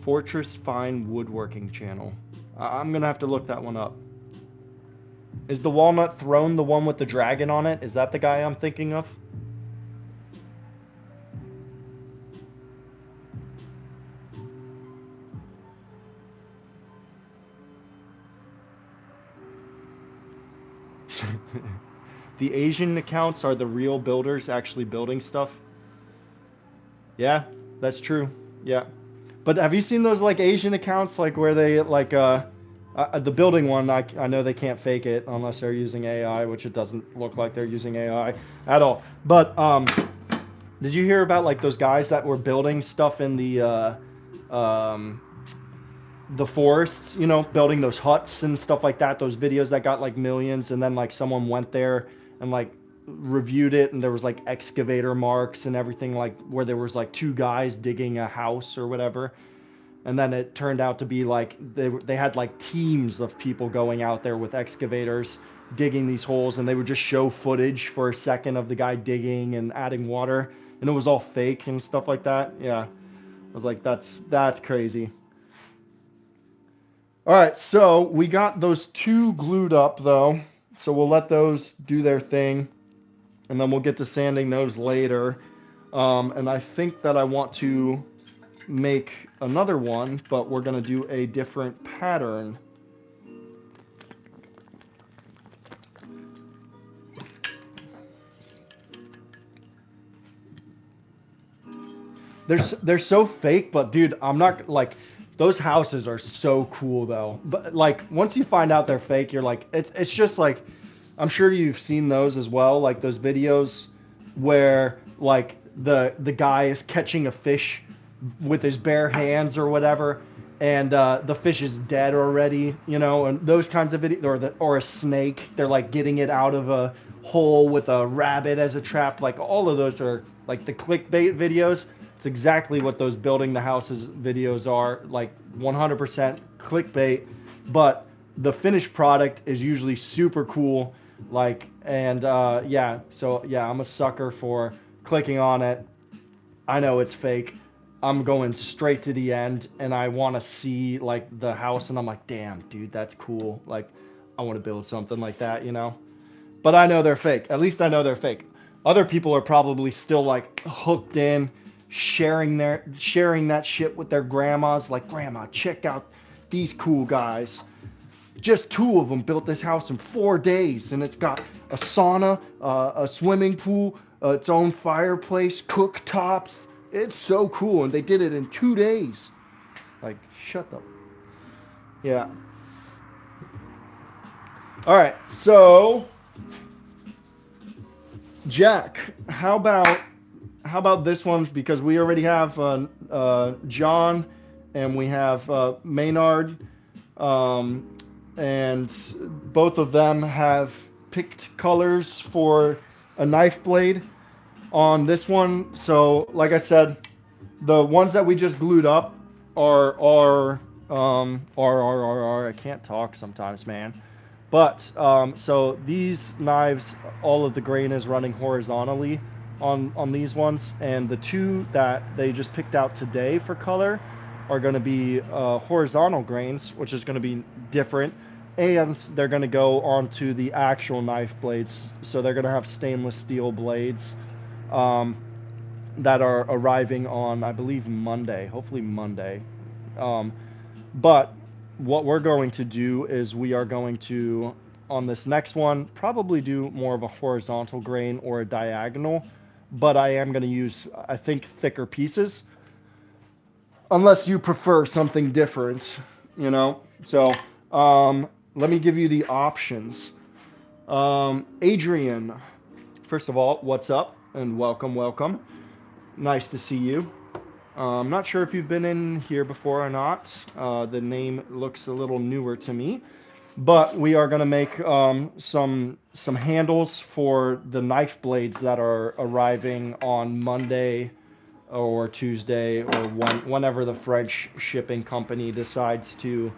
Fortress Fine Woodworking channel. I'm going to have to look that one up. Is the Walnut Throne the one with the dragon on it? Is that the guy I'm thinking of? The Asian accounts are the real builders actually building stuff. Yeah, that's true. Yeah. But have you seen those like Asian accounts like where they like the building one I know they can't fake it unless they're using AI, which it doesn't look like they're using AI at all. But did you hear about like those guys that were building stuff in um the forests, building those huts and stuff like that, those videos that got like millions, and then like someone went there and like reviewed it and there was like excavator marks and everything, like where there was like two guys digging a house or whatever, and then it turned out to be like they had like teams of people going out there with excavators digging these holes, and they would just show footage for a second of the guy digging and adding water, and it was all fake and stuff like that. Yeah, I was like, that's crazy. All right, so we got those two glued up though, so we'll let those do their thing, and then we'll get to sanding those later. And I think that I want to make another one, but we're gonna do a different pattern. They're so fake, but dude, I'm not like those houses are so cool though. But like once you find out they're fake, you're like it's just like I'm sure you've seen those as well, like those videos where like the guy is catching a fish with his bare hands or whatever, and the fish is dead already, and those kinds of videos, or a snake, they're like getting it out of a hole with a rabbit as a trap. Like all of those are like the clickbait videos. It's exactly what those building the houses videos are, like 100% clickbait, but the finished product is usually super cool. Like, and yeah, so yeah, I'm a sucker for clicking on it. I know it's fake. I'm going straight to the end and I want to see like the house and I'm like, damn, dude, that's cool. Like, I want to build something like that. But I know they're fake. At least I know they're fake. Other people are probably still like hooked in, sharing that shit with their grandmas. Like, grandma, check out these cool guys. Just two of them built this house in 4 days, and it's got a sauna, a swimming pool, its own fireplace, cooktops. It's so cool, and they did it in 2 days. Like, shut up. Yeah. All right. So, Jack, how about this one? Because we already have John, and we have Maynard, um, and both of them have picked colors for a knife blade on this one. So, like I said, the ones that we just glued up are I can't talk sometimes, man. But so these knives, all of the grain is running horizontally on these ones, and the two that they just picked out today for color are going to be horizontal grains, which is going to be different, and they're going to go onto the actual knife blades. So they're going to have stainless steel blades um, that are arriving on, I believe, Monday. Hopefully Monday. Um, but what we're going to do is we are going to, on this next one, probably do more of a horizontal grain or a diagonal, but I am going to use, I think, thicker pieces, unless you prefer something different, you know? So let me give you the options. Adrian, first of all, what's up? And welcome, welcome. Nice to see you. I'm not sure if you've been in here before or not. The name looks a little newer to me, but we are going to make some handles for the knife blades that are arriving on Monday or Tuesday or whenever the French shipping company decides to